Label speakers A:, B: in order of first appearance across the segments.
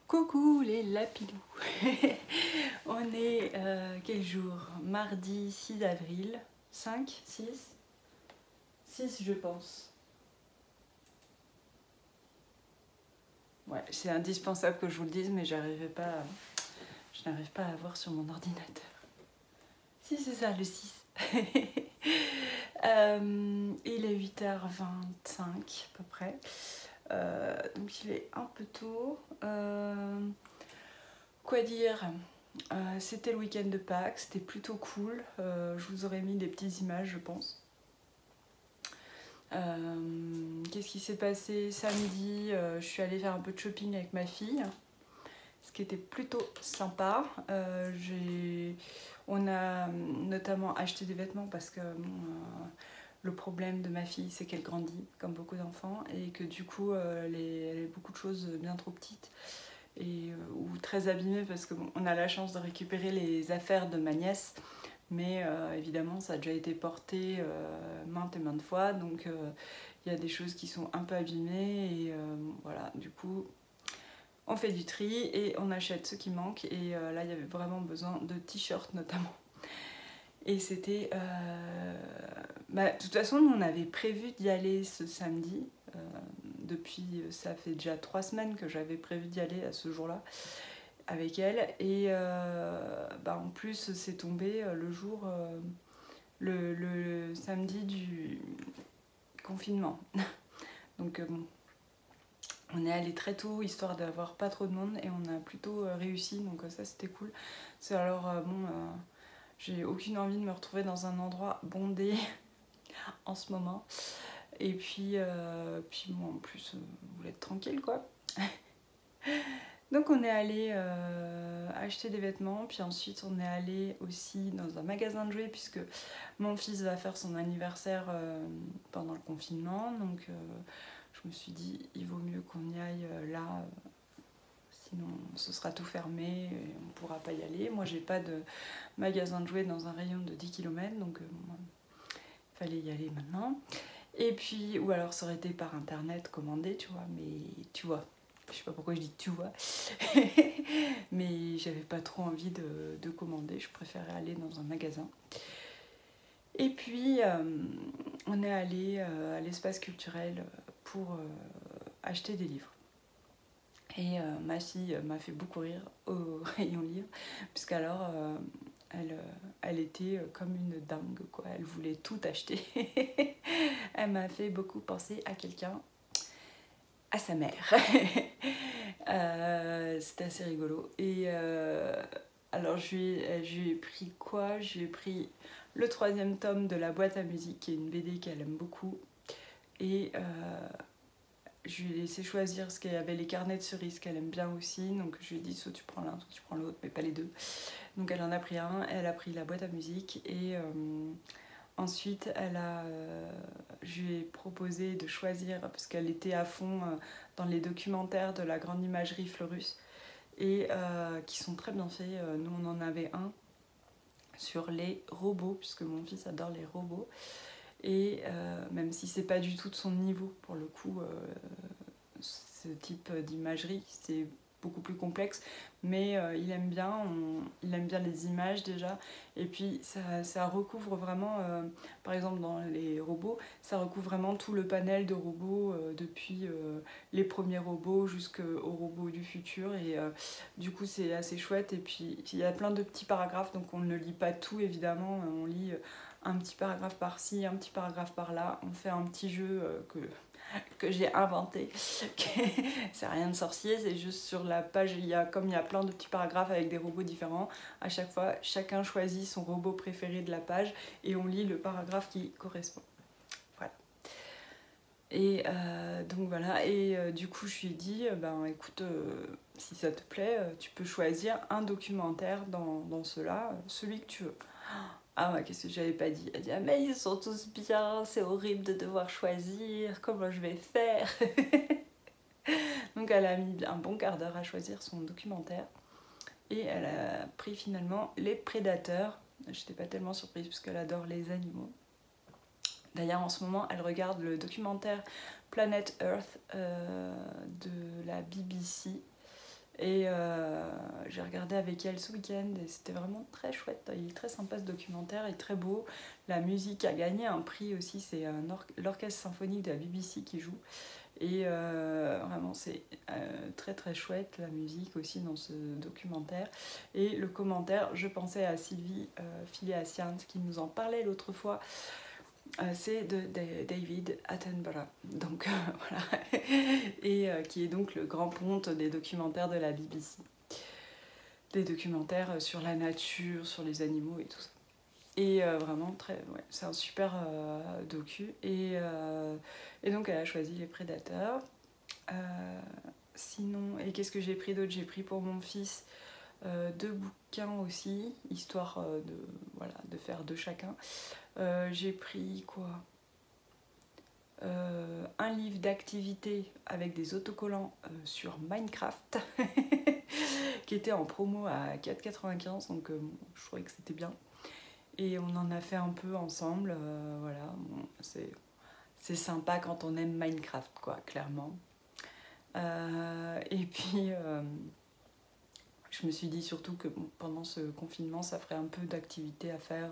A: Coucou les lapidous. On est quel jour? Mardi 6 avril. 5, 6 je pense. Ouais, c'est indispensable que je vous le dise, mais je n'arrive pas à voir sur mon ordinateur. Si, c'est ça, le 6. Il est 8h25 à peu près. Donc il est un peu tôt. Quoi dire, c'était le week-end de Pâques, c'était plutôt cool. Je vous aurais mis des petites images, je pense. Qu'est-ce qui s'est passé samedi? Je suis allée faire un peu de shopping avec ma fille, ce qui était plutôt sympa. On a notamment acheté des vêtements parce que le problème de ma fille, c'est qu'elle grandit comme beaucoup d'enfants et que du coup elle a beaucoup de choses bien trop petites ou très abîmées, parce qu'on a la chance de récupérer les affaires de ma nièce, mais évidemment ça a déjà été porté maintes et maintes fois, donc il y a des choses qui sont un peu abîmées et voilà, du coup on fait du tri et on achète ce qui manque. Et là il y avait vraiment besoin de t-shirts notamment. Et c'était... de toute façon, nous on avait prévu d'y aller ce samedi. Depuis, ça fait déjà 3 semaines que j'avais prévu d'y aller à ce jour-là avec elle. Et en plus, c'est tombé le jour, le samedi du confinement. Donc bon, on est allé très tôt, histoire d'avoir pas trop de monde, et on a plutôt réussi, donc ça c'était cool. C'est alors, j'ai aucune envie de me retrouver dans un endroit bondé en ce moment. Et puis moi en plus, je voulais être tranquille quoi. Donc on est allé acheter des vêtements, puis ensuite on est allé aussi dans un magasin de jouets, puisque mon fils va faire son anniversaire pendant le confinement. Donc je me suis dit, il vaut mieux qu'on y aille là, sinon ce sera tout fermé et on ne pourra pas y aller. Moi j'ai pas de magasin de jouets dans un rayon de 10 km, donc il fallait y aller maintenant. Et puis, ou alors ça aurait été par internet commandé, tu vois, mais tu vois, Je sais pas pourquoi je dis tu vois. Mais j'avais pas trop envie de commander, je préférais aller dans un magasin. Et puis on est allé à l'espace culturel pour acheter des livres. Et ma fille m'a fait beaucoup rire au rayon livre, puisqu'alors elle était comme une dingue, quoi. Elle voulait tout acheter. Elle m'a fait beaucoup penser à quelqu'un, à sa mère. C'était assez rigolo. Et alors je lui ai pris quoi? Je lui ai pris le 3e tome de La boîte à musique, qui est une BD qu'elle aime beaucoup. Et je lui ai laissé choisir, parce qu'il y avait les carnets de cerises qu'elle aime bien aussi. Donc je lui ai dit soit tu prends l'un, soit tu prends l'autre, mais pas les deux. Donc elle en a pris un, elle a pris La boîte à musique. Et ensuite je lui ai proposé de choisir, parce qu'elle était à fond dans les documentaires de la grande imagerie Fleurus, et qui sont très bien faits. Nous on en avait un sur les robots, puisque mon fils adore les robots. Et même si c'est pas du tout de son niveau, pour le coup, ce type d'imagerie, c'est beaucoup plus complexe, mais il aime bien les images déjà, et puis ça recouvre vraiment, par exemple dans les robots, ça recouvre vraiment tout le panel de robots, depuis les premiers robots jusqu'aux robots du futur, et du coup c'est assez chouette. Et puis il y a plein de petits paragraphes, donc on ne lit pas tout évidemment, on lit un petit paragraphe par-ci, un petit paragraphe par-là, on fait un petit jeu que j'ai inventé. C'est rien de sorcier, c'est juste sur la page, comme il y a plein de petits paragraphes avec des robots différents, à chaque fois, chacun choisit son robot préféré de la page et on lit le paragraphe qui correspond. Voilà. Et donc voilà, et du coup je lui ai dit, ben écoute, si ça te plaît, tu peux choisir un documentaire dans ceux-là, celui que tu veux. Ah ouais, qu'est-ce que j'avais pas dit? Elle dit, ah mais ils sont tous bien, c'est horrible de devoir choisir, comment je vais faire? Donc elle a mis un bon quart d'heure à choisir son documentaire, et elle a pris finalement Les Prédateurs. J'étais pas tellement surprise parce qu'elle adore les animaux. D'ailleurs en ce moment elle regarde le documentaire Planet Earth de la BBC. Et j'ai regardé avec elle ce week-end et c'était vraiment très chouette. Il est très sympa ce documentaire, il est très beau. La musique a gagné un prix aussi, c'est l'orchestre symphonique de la BBC qui joue. Et vraiment c'est très très chouette la musique aussi dans ce documentaire. Et le commentaire, je pensais à Sylvie Filiassian qui nous en parlait l'autre fois. C'est de David Attenborough, donc voilà, et qui est donc le grand ponte des documentaires de la BBC, des documentaires sur la nature, sur les animaux et tout ça. Et vraiment c'est un super docu. Et donc elle a choisi Les Prédateurs. Sinon, et qu'est-ce que j'ai pris d'autre? J'ai pris pour mon fils 2 bouquins aussi, histoire de faire de chacun. J'ai pris quoi? Un livre d'activité avec des autocollants sur Minecraft qui était en promo à 4,95, donc je trouvais que c'était bien. Et on en a fait un peu ensemble, voilà. Bon, c'est sympa quand on aime Minecraft, quoi, clairement. Et puis je me suis dit surtout que pendant ce confinement, ça ferait un peu d'activité à faire,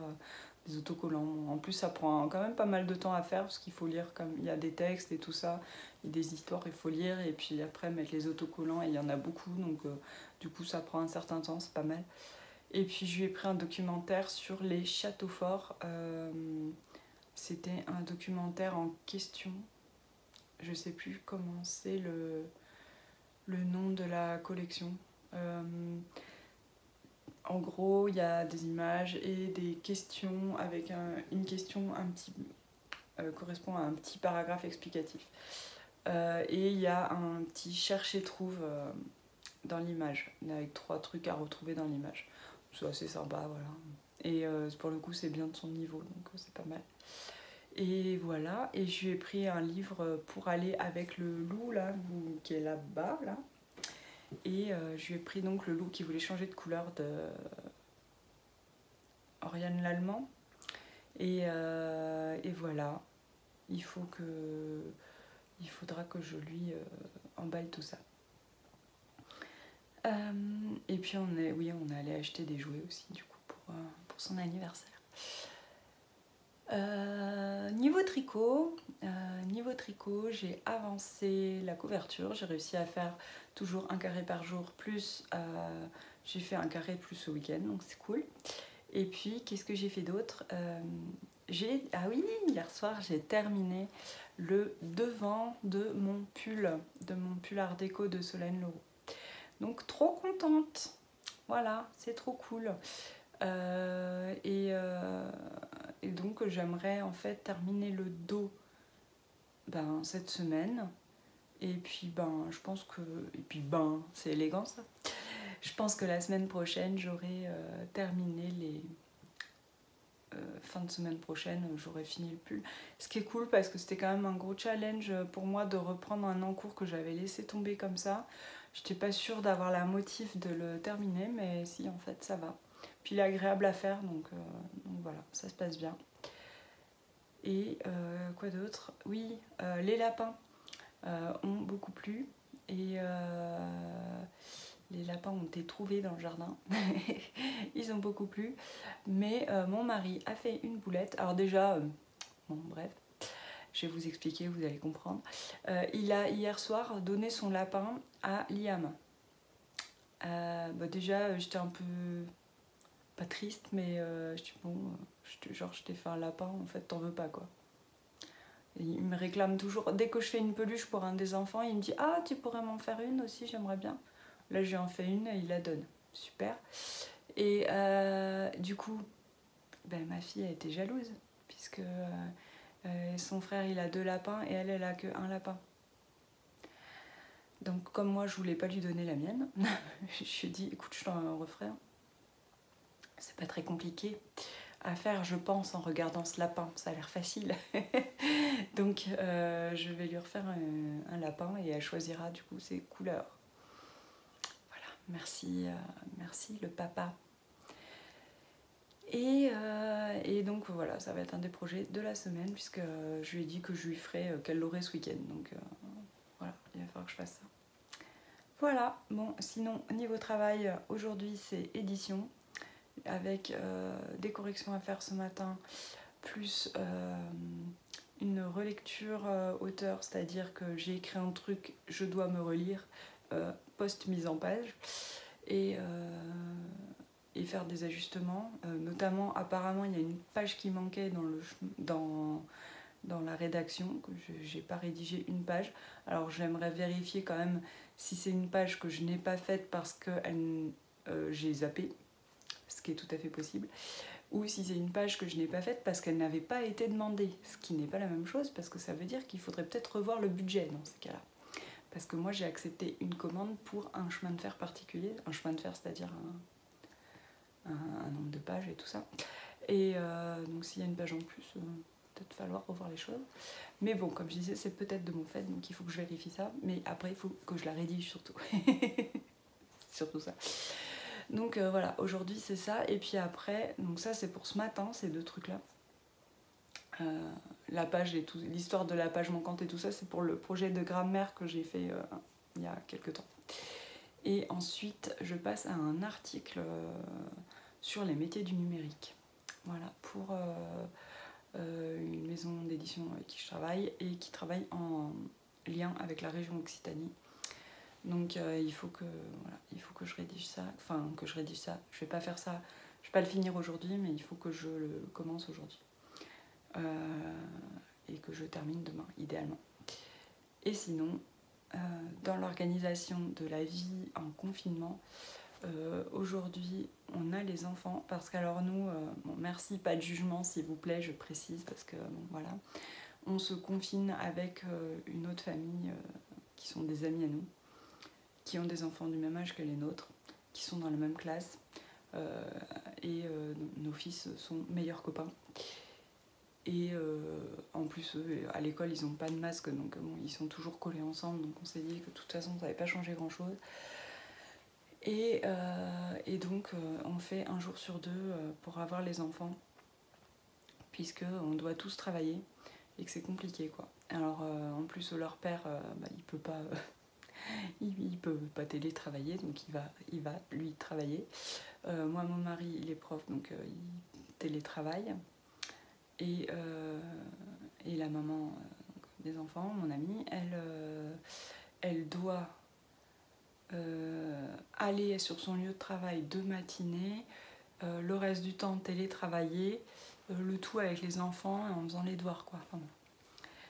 A: des autocollants. En plus, ça prend quand même pas mal de temps à faire parce qu'il faut lire, comme il y a des textes et tout ça, il y a des histoires, il faut lire, et puis après mettre les autocollants, et il y en a beaucoup, donc du coup ça prend un certain temps, c'est pas mal. Et puis je lui ai pris un documentaire sur les châteaux forts. C'était un documentaire en question, je sais plus comment c'est le nom de la collection. En gros, il y a des images et des questions avec une question correspond à un petit paragraphe explicatif. Et il y a un petit cherche et trouve dans l'image, avec 3 trucs à retrouver dans l'image. C'est assez sympa, voilà. Et pour le coup, c'est bien de son niveau, donc c'est pas mal. Et voilà, et je lui ai pris un livre pour aller avec le loup là, qui est là-bas, là. Et je lui ai pris donc Le loup qui voulait changer de couleur de Oriane Lallemand. Et voilà, il faudra que je lui emballe tout ça. Et puis on est allé acheter des jouets aussi du coup pour son anniversaire. Niveau tricot, j'ai avancé la couverture, j'ai réussi à faire toujours un carré par jour, plus j'ai fait un carré plus ce week-end, donc c'est cool. Et puis qu'est-ce que j'ai fait d'autre? Ah oui, hier soir j'ai terminé le devant de mon pull art déco de Solène Leroux. Donc trop contente, voilà, c'est trop cool. Et donc j'aimerais en fait terminer le dos cette semaine. Et puis je pense que... Et puis c'est élégant ça. Je pense que la semaine prochaine j'aurai terminé les... fin de semaine prochaine j'aurai fini le pull. Ce qui est cool parce que c'était quand même un gros challenge pour moi de reprendre un encours que j'avais laissé tomber comme ça. J'étais pas sûre d'avoir la motive de le terminer, mais si en fait ça va. Puis il est agréable à faire, donc voilà, ça se passe bien. Et quoi d'autre? Oui, les lapins ont beaucoup plu. Et les lapins ont été trouvés dans le jardin. Ils ont beaucoup plu. Mais mon mari a fait une boulette. Alors déjà, bon bref, je vais vous expliquer, vous allez comprendre. Il a hier soir donné son lapin à Liam. Déjà, j'étais un peu... pas triste, mais je dis bon, je t'ai fait un lapin, en fait t'en veux pas quoi. Et il me réclame toujours, dès que je fais une peluche pour un des enfants, il me dit ah tu pourrais m'en faire une aussi, j'aimerais bien. Là j'ai en fait une et il la donne, super. Et du coup, ma fille a été jalouse, puisque son frère il a 2 lapins et elle a que 1 lapin. Donc comme moi je voulais pas lui donner la mienne, je lui ai dit écoute je t'en referai un. C'est pas très compliqué à faire, je pense, en regardant ce lapin. Ça a l'air facile. Donc, je vais lui refaire un lapin et elle choisira du coup ses couleurs. Voilà, merci le papa. Et donc voilà, ça va être un des projets de la semaine puisque je lui ai dit que je lui ferais qu'elle l'aurait ce week-end. Donc voilà, il va falloir que je fasse ça. Voilà, bon, sinon, niveau travail, aujourd'hui c'est édition. Avec des corrections à faire ce matin, plus une relecture auteur, c'est-à-dire que j'ai écrit un truc, je dois me relire, post-mise en page, et faire des ajustements. Notamment, apparemment, il y a une page qui manquait dans la rédaction, que j'ai pas rédigé une page. Alors j'aimerais vérifier quand même si c'est une page que je n'ai pas faite parce que j'ai zappé, ce qui est tout à fait possible, ou si c'est une page que je n'ai pas faite parce qu'elle n'avait pas été demandée, ce qui n'est pas la même chose parce que ça veut dire qu'il faudrait peut-être revoir le budget dans ces cas-là. Parce que moi j'ai accepté une commande pour un chemin de fer particulier, un chemin de fer c'est-à-dire un nombre de pages et tout ça. Et donc s'il y a une page en plus, peut-être falloir revoir les choses. Mais bon, comme je disais, c'est peut-être de mon fait, donc il faut que je vérifie ça. Mais après, il faut que je la rédige surtout. Surtout ça. Donc voilà, aujourd'hui c'est ça. Et puis après, donc ça c'est pour ce matin, ces 2 trucs-là. La page et tout, l'histoire de la page manquante et tout ça, c'est pour le projet de grammaire que j'ai fait il y a quelques temps. Et ensuite, je passe à un article sur les métiers du numérique. Voilà, pour une maison d'édition avec qui je travaille et qui travaille en lien avec la région Occitanie. Donc il faut que je rédige ça, je vais pas faire ça, je vais pas le finir aujourd'hui, mais il faut que je le commence aujourd'hui. Et que je termine demain, idéalement. Et sinon, dans l'organisation de la vie en confinement, aujourd'hui, on a les enfants, parce qu'alors nous, merci, pas de jugement s'il vous plaît, je précise, parce que voilà, on se confine avec une autre famille qui sont des amis à nous, qui ont des enfants du même âge que les nôtres, qui sont dans la même classe, et nos fils sont meilleurs copains. Et en plus, eux, à l'école, ils n'ont pas de masque, donc ils sont toujours collés ensemble, donc on s'est dit que de toute façon, ça n'avait pas changé grand-chose. Et donc, on fait un jour sur 2 pour avoir les enfants, puisqu'on doit tous travailler, et que c'est compliqué, quoi. Alors, en plus, leur père, il peut pas... il peut pas télétravailler, donc il va lui travailler. Moi, mon mari, il est prof, donc il télétravaille. Et la maman des enfants, mon amie, elle doit aller sur son lieu de travail de matinée, le reste du temps télétravailler, le tout avec les enfants et en faisant les devoirs, quoi. Enfin, bon.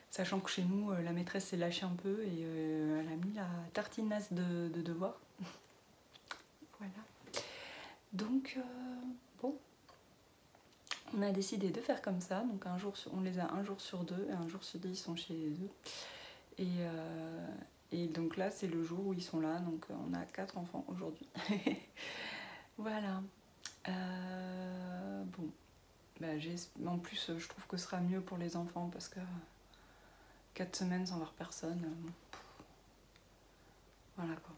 A: Sachant que chez nous, la maîtresse s'est lâchée un peu et elle a mis la tartinasse de devoirs. Voilà. Donc, bon, on a décidé de faire comme ça. Donc, on les a un jour sur deux et un jour sur deux, ils sont chez eux. Et donc là, c'est le jour où ils sont là. Donc, on a 4 enfants aujourd'hui. Voilà. Bon. Bah, en plus, je trouve que ce sera mieux pour les enfants parce que 4 semaines sans voir personne, voilà quoi.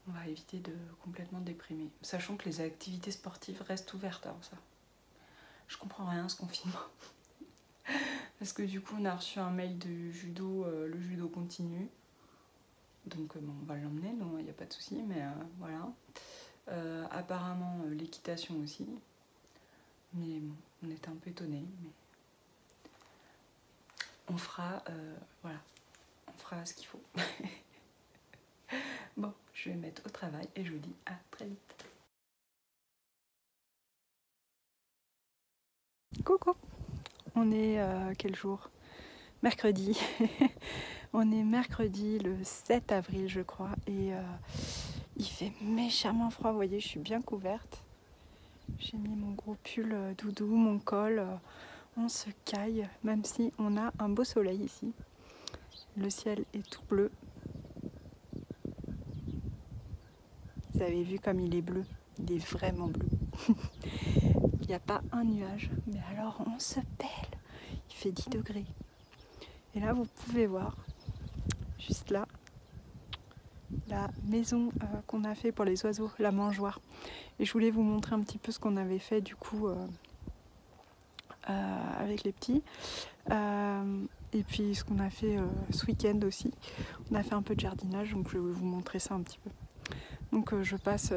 A: On va éviter de complètement déprimer. Sachant que les activités sportives restent ouvertes, alors ça. Je comprends rien à ce confinement. Parce que du coup, on a reçu un mail du judo, le judo continue. Donc bon, on va l'emmener, non, il n'y a pas de souci, mais voilà. Apparemment, l'équitation aussi. Mais bon, on était un peu étonnés. Mais on fera, voilà, on fera ce qu'il faut. Bon, je vais me mettre au travail et je vous dis à très vite. Coucou, on est quel jour? Mercredi. On est mercredi le 7 avril je crois et il fait méchamment froid, vous voyez, je suis bien couverte. J'ai mis mon gros pull doudou, mon col, on se caille, même si on a un beau soleil ici. Le ciel est tout bleu. Vous avez vu comme il est bleu, il est vraiment bleu. Il n'y a pas un nuage, mais alors on se pèle. Il fait 10 degrés. Et là vous pouvez voir, juste là, la maison qu'on a fait pour les oiseaux, la mangeoire. Et je voulais vous montrer un petit peu ce qu'on avait fait du coup avec les petits. Et puis ce qu'on a fait ce week-end aussi. On a fait un peu de jardinage, donc je vais vous montrer ça un petit peu. Donc je passe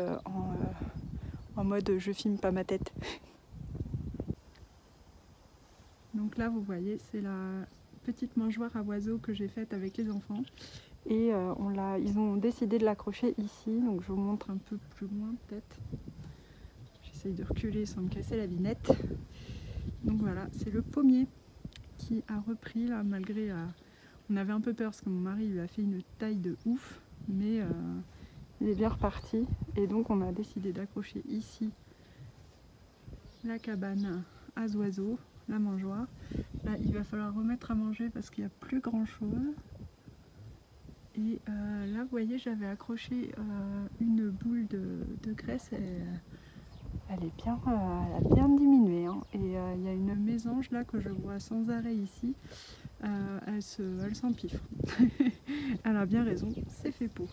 A: en mode je filme pas ma tête. Donc là vous voyez, c'est la petite mangeoire à oiseaux que j'ai faite avec les enfants. Et ils ont décidé de l'accrocher ici, donc je vous montre un peu plus loin peut-être. J'essaye de reculer sans me casser la vinette. Donc voilà, c'est le pommier qui a repris là, malgré on avait un peu peur parce que mon mari lui a fait une taille de ouf, mais il est bien reparti. Et donc on a décidé d'accrocher ici la cabane à oiseaux, la mangeoire. Là il va falloir remettre à manger parce qu'il n'y a plus grand chose. Et là vous voyez, j'avais accroché une boule de graisse. Elle a bien diminué, hein. Et il y a une mésange là que je vois sans arrêt ici. Elle s'empiffre. Elle a bien raison, c'est fait pour.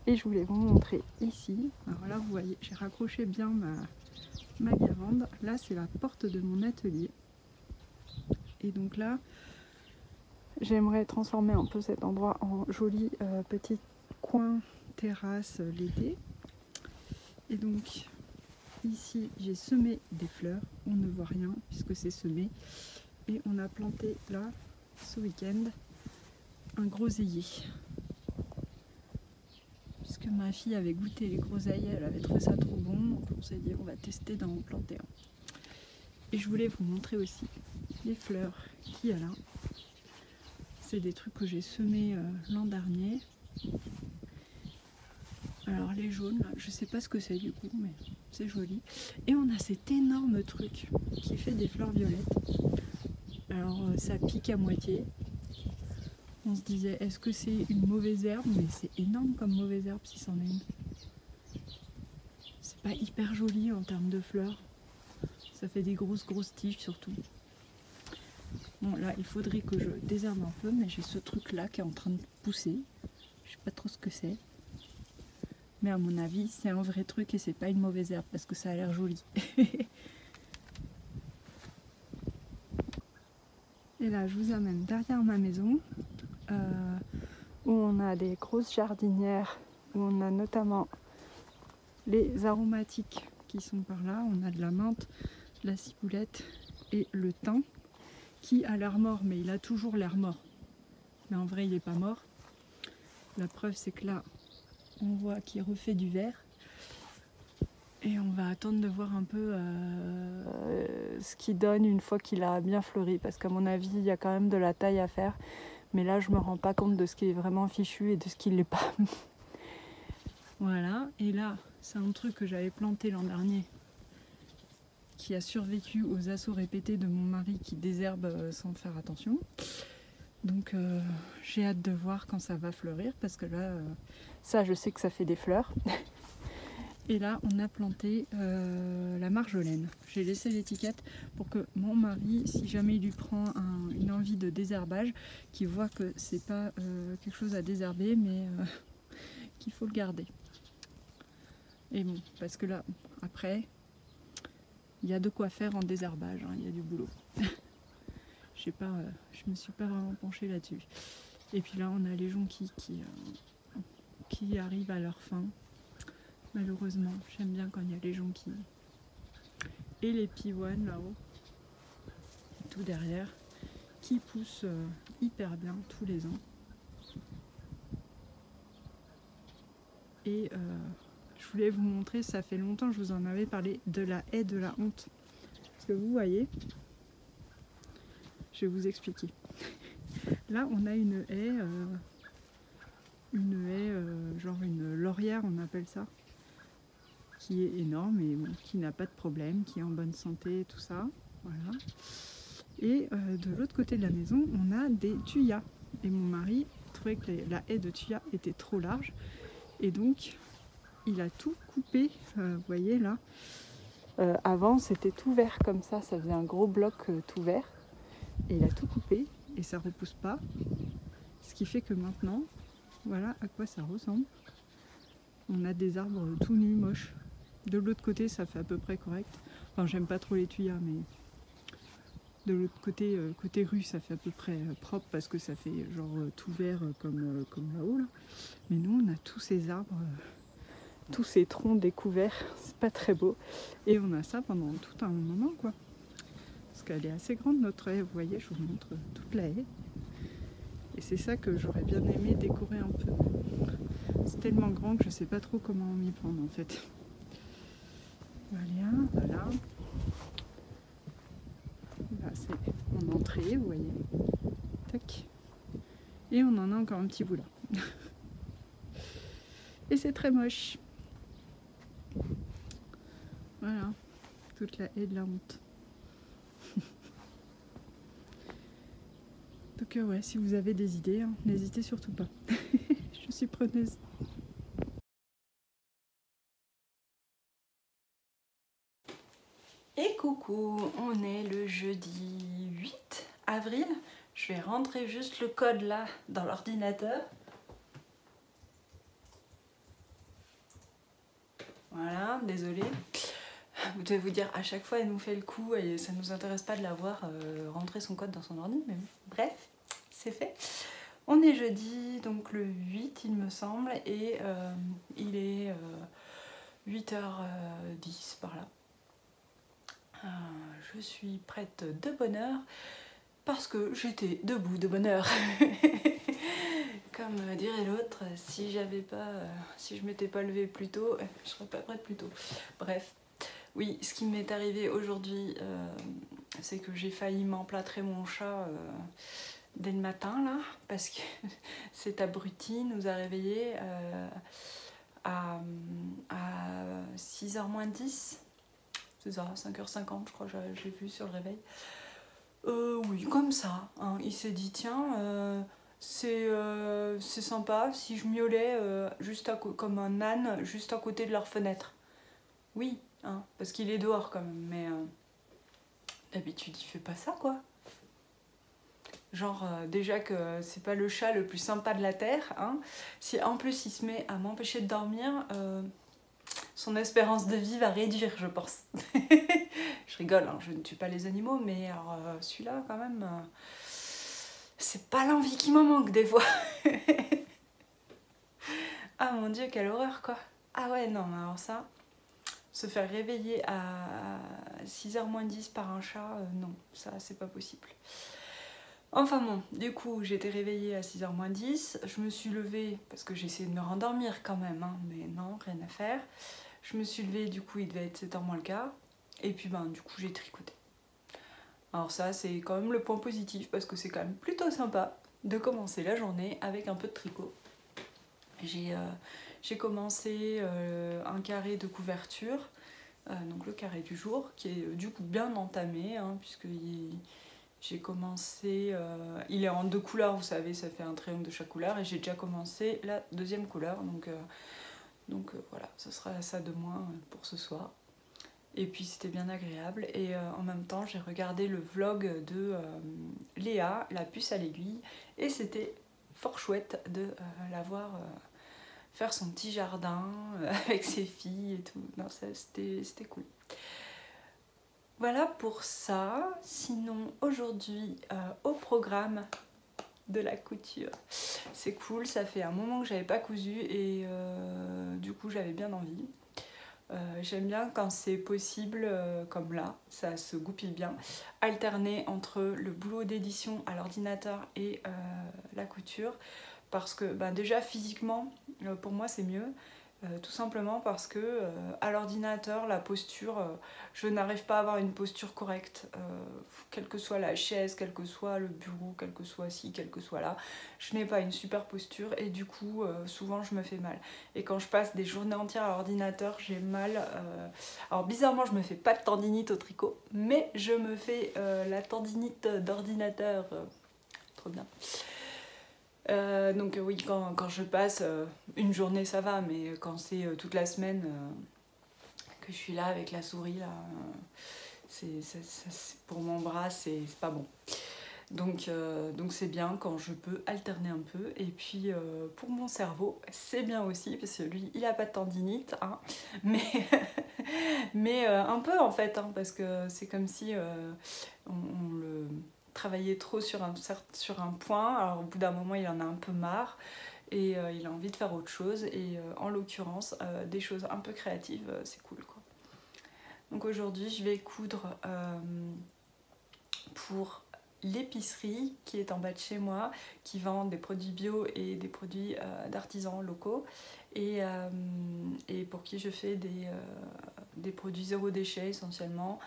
A: Et je voulais vous montrer ici. Alors là vous voyez, j'ai raccroché bien ma guirlande. Là c'est la porte de mon atelier. Et donc là, j'aimerais transformer un peu cet endroit en joli petit coin terrasse l'été. Et donc ici j'ai semé des fleurs, on ne voit rien puisque c'est semé. Et on a planté là, ce week-end, un groseillier. Puisque ma fille avait goûté les groseilliers, elle avait trouvé ça trop bon, donc on s'est dit on va tester d'en planter un. Et je voulais vous montrer aussi les fleurs qu'il y a là. C'est des trucs que j'ai semés l'an dernier. Alors les jaunes, là, je sais pas ce que c'est du coup, mais c'est joli. Et on a cet énorme truc qui fait des fleurs violettes. Alors ça pique à moitié. On se disait, est-ce que c'est une mauvaise herbe? Mais c'est énorme comme mauvaise herbe si c'en est une. C'est pas hyper joli en termes de fleurs. Ça fait des grosses tiges surtout. Bon là, il faudrait que je désherbe un peu, mais j'ai ce truc là qui est en train de pousser. Je sais pas trop ce que c'est. Mais à mon avis, c'est un vrai truc et c'est pas une mauvaise herbe parce que ça a l'air joli. Et là, je vous amène derrière ma maison. où on a des grosses jardinières, où on a notamment les aromatiques qui sont par là. On a de la menthe, de la ciboulette et le thym qui a l'air mort, mais il a toujours l'air mort. Mais en vrai, il n'est pas mort. La preuve, c'est que là, on voit qu'il refait du vert. Et on va attendre de voir un peu ce qu'il donne une fois qu'il a bien fleuri. Parce qu'à mon avis, il y a quand même de la taille à faire. Mais là, je me rends pas compte de ce qui est vraiment fichu et de ce qui ne l'est pas. Voilà. Et là, c'est un truc que j'avais planté l'an dernier, qui a survécu aux assauts répétés de mon mari qui désherbe sans faire attention. Donc j'ai hâte de voir quand ça va fleurir. Parce que là, ça, je sais que ça fait des fleurs. Et là, on a planté la marjolaine. J'ai laissé l'étiquette pour que mon mari, si jamais il lui prend une envie de désherbage, qu'il voit que c'est pas quelque chose à désherber, mais qu'il faut le garder. Et bon, parce que là, après, il y a de quoi faire en désherbage, hein, il y a du boulot. Je me suis pas vraiment penchée là-dessus. Et puis là, on a les jonquilles qui arrivent à leur fin. Malheureusement, j'aime bien quand il y a les jonquilles. Et les pivoines là-haut, tout derrière, qui poussent hyper bien tous les ans. Et je voulais vous montrer, ça fait longtemps que je vous en avais parlé, de la haie de la honte. Parce que vous voyez, je vais vous expliquer. Là, on a une haie, genre une laurière, on appelle ça, qui est énorme et qui n'a pas de problème, qui est en bonne santé, tout ça. Voilà. Et de l'autre côté de la maison, on a des thuyas. Et mon mari trouvait que la haie de thuyas était trop large. Et donc, il a tout coupé. Vous voyez là. Avant, c'était tout vert comme ça. Ça faisait un gros bloc tout vert. Et il a tout coupé. Et ça ne repousse pas. Ce qui fait que maintenant, voilà à quoi ça ressemble. On a des arbres tout nus, moches. De l'autre côté, ça fait à peu près correct. Enfin, j'aime pas trop les thuyas, mais de l'autre côté, côté rue, ça fait à peu près propre parce que ça fait genre tout vert comme là-haut. Là. Mais nous, on a tous ces arbres, tous ces troncs découverts. C'est pas très beau. Et on a ça pendant tout un moment, quoi. Parce qu'elle est assez grande, notre haie. Vous voyez, je vous montre toute la haie. Et c'est ça que j'aurais bien aimé décorer un peu. C'est tellement grand que je sais pas trop comment m'y prendre, en fait. Voilà. Là, c'est mon entrée, vous voyez. Tac. Et on en a encore un petit bout là. Et c'est très moche. Voilà. Toute la haie de la honte. Donc ouais, si vous avez des idées, hein, n'hésitez surtout pas. Je suis preneuse. Et coucou, on est le jeudi 8 avril. Je vais rentrer juste le code là dans l'ordinateur. Voilà, désolée. Vous devez vous dire, à chaque fois elle nous fait le coup et ça ne nous intéresse pas de la voir rentrer son code dans son ordi. Mais bref, c'est fait. On est jeudi, donc le 8 il me semble, et il est 8h10 par là. Je suis prête de bonne heure parce que j'étais debout de bonne heure. Comme dirait l'autre, si je m'étais pas levée plus tôt, je serais pas prête plus tôt. Bref, oui, ce qui m'est arrivé aujourd'hui, c'est que j'ai failli m'emplâtrer mon chat dès le matin là, parce que cet abruti nous a réveillés à 6h moins 10. C'est ça, 5h50 je crois, je l'ai vu sur le réveil. Oui, comme ça, hein. Il s'est dit tiens, c'est sympa si je miaulais comme un âne juste à côté de leur fenêtre. Oui, hein, parce qu'il est dehors quand même, mais d'habitude il fait pas ça quoi. Genre déjà que c'est pas le chat le plus sympa de la terre, hein. Si en plus il se met à m'empêcher de dormir, son espérance de vie va réduire, je pense. Je rigole, hein, je ne tue pas les animaux, mais celui-là, quand même, c'est pas l'envie qui m'en manque des fois. Ah mon Dieu, quelle horreur quoi. Ah ouais, non, mais alors ça, se faire réveiller à 6h moins 10 par un chat, non, ça c'est pas possible. Enfin bon, du coup j'étais réveillée à 6h moins 10, je me suis levée, parce que j'ai essayé de me rendormir quand même, hein, mais non, rien à faire. Je me suis levée, du coup il devait être 7h moins le quart, et puis ben du coup j'ai tricoté. Alors ça c'est quand même le point positif, parce que c'est quand même plutôt sympa de commencer la journée avec un peu de tricot. J'ai commencé un carré de couverture, donc le carré du jour, qui est du coup bien entamé, hein, puisque j'ai commencé, il est en 2 couleurs, vous savez, ça fait un triangle de chaque couleur, et j'ai déjà commencé la 2e couleur, donc voilà, ce sera ça de moins pour ce soir. Et puis c'était bien agréable, et en même temps j'ai regardé le vlog de Léa, la puce à l'aiguille, et c'était fort chouette de la voir faire son petit jardin avec ses filles et tout. Non, c'était cool. Voilà pour ça. Sinon, aujourd'hui, au programme de la couture, c'est cool. Ça fait un moment que j'avais pas cousu et du coup, j'avais bien envie. J'aime bien quand c'est possible, comme là, ça se goupille bien, alterner entre le boulot d'édition à l'ordinateur et la couture. Parce que déjà physiquement, pour moi c'est mieux, tout simplement parce que à l'ordinateur, la posture, je n'arrive pas à avoir une posture correcte, quelle que soit la chaise, quel que soit le bureau, quel que soit ci, quel que soit là, je n'ai pas une super posture et du coup souvent je me fais mal. Et quand je passe des journées entières à l'ordinateur, j'ai mal, alors bizarrement je me fais pas de tendinite au tricot, mais je me fais la tendinite d'ordinateur, trop bien. Donc oui, quand je passe une journée ça va, mais quand c'est toute la semaine que je suis là avec la souris, là, pour mon bras c'est pas bon. Donc c'est bien quand je peux alterner un peu, et puis pour mon cerveau c'est bien aussi, parce que lui il a pas de tendinite, hein, mais un peu en fait, hein, parce que c'est comme si on le travailler trop sur un point, alors au bout d'un moment il en a un peu marre et il a envie de faire autre chose, et en l'occurrence des choses un peu créatives, c'est cool quoi. Donc aujourd'hui je vais coudre pour l'épicerie qui est en bas de chez moi, qui vend des produits bio et des produits d'artisans locaux, et pour qui je fais des produits zéro déchet essentiellement.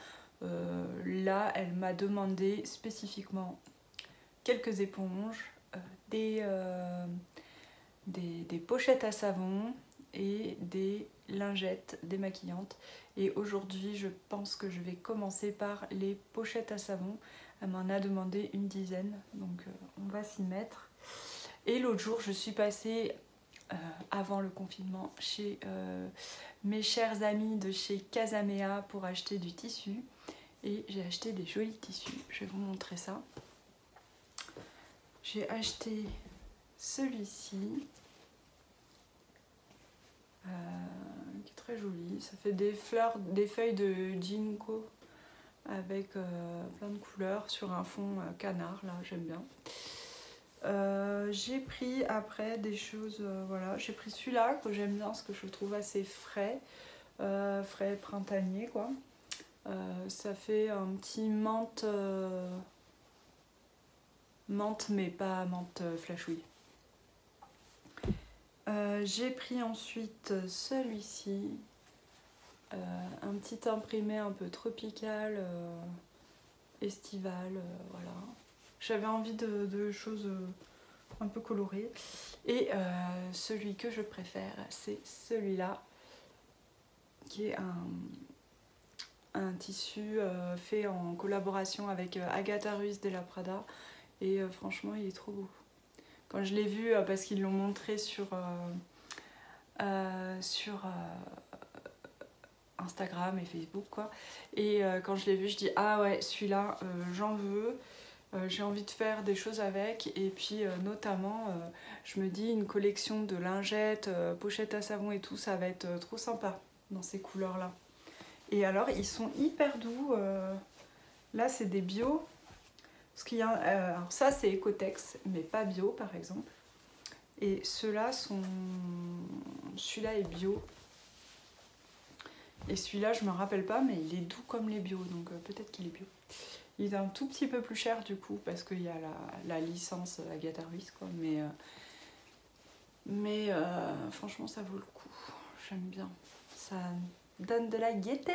A: Là, elle m'a demandé spécifiquement quelques éponges, des pochettes à savon et des lingettes démaquillantes. Et aujourd'hui, je pense que je vais commencer par les pochettes à savon. Elle m'en a demandé une dizaine, donc on va s'y mettre. Et l'autre jour, je suis passée, avant le confinement, chez mes chers amis de chez Casamea pour acheter du tissu. Et j'ai acheté des jolis tissus, je vais vous montrer ça. J'ai acheté celui-ci, qui est très joli. Ça fait des feuilles de ginkgo avec plein de couleurs sur un fond canard, là j'aime bien. J'ai pris après des choses, voilà, j'ai pris celui-là que j'aime bien parce que je le trouve assez frais, frais printanier quoi. Ça fait un petit menthe, mais pas menthe flashouille. J'ai pris ensuite celui-ci, un petit imprimé un peu tropical, estival, voilà. J'avais envie de choses un peu colorées. Et celui que je préfère, c'est celui-là, qui est un tissu fait en collaboration avec Agatha Ruiz de la Prada, et franchement il est trop beau. Quand je l'ai vu, parce qu'ils l'ont montré sur Instagram et Facebook quoi, et quand je l'ai vu je dis ah ouais celui-là j'en veux, j'ai envie de faire des choses avec, et puis notamment je me dis une collection de lingettes, pochettes à savon et tout, ça va être trop sympa dans ces couleurs là. Et alors ils sont hyper doux, là c'est des bio, parce qu'il y a alors ça c'est Ecotex mais pas bio par exemple, Et ceux-là sont... Celui-là est bio. Et celui-là, je me rappelle pas, mais il est doux comme les bio, donc peut-être qu'il est bio. Il est un tout petit peu plus cher du coup, parce qu'il y a la licence Agatha Ruiz, quoi. Mais franchement, ça vaut le coup. J'aime bien. Ça donne de la gaieté.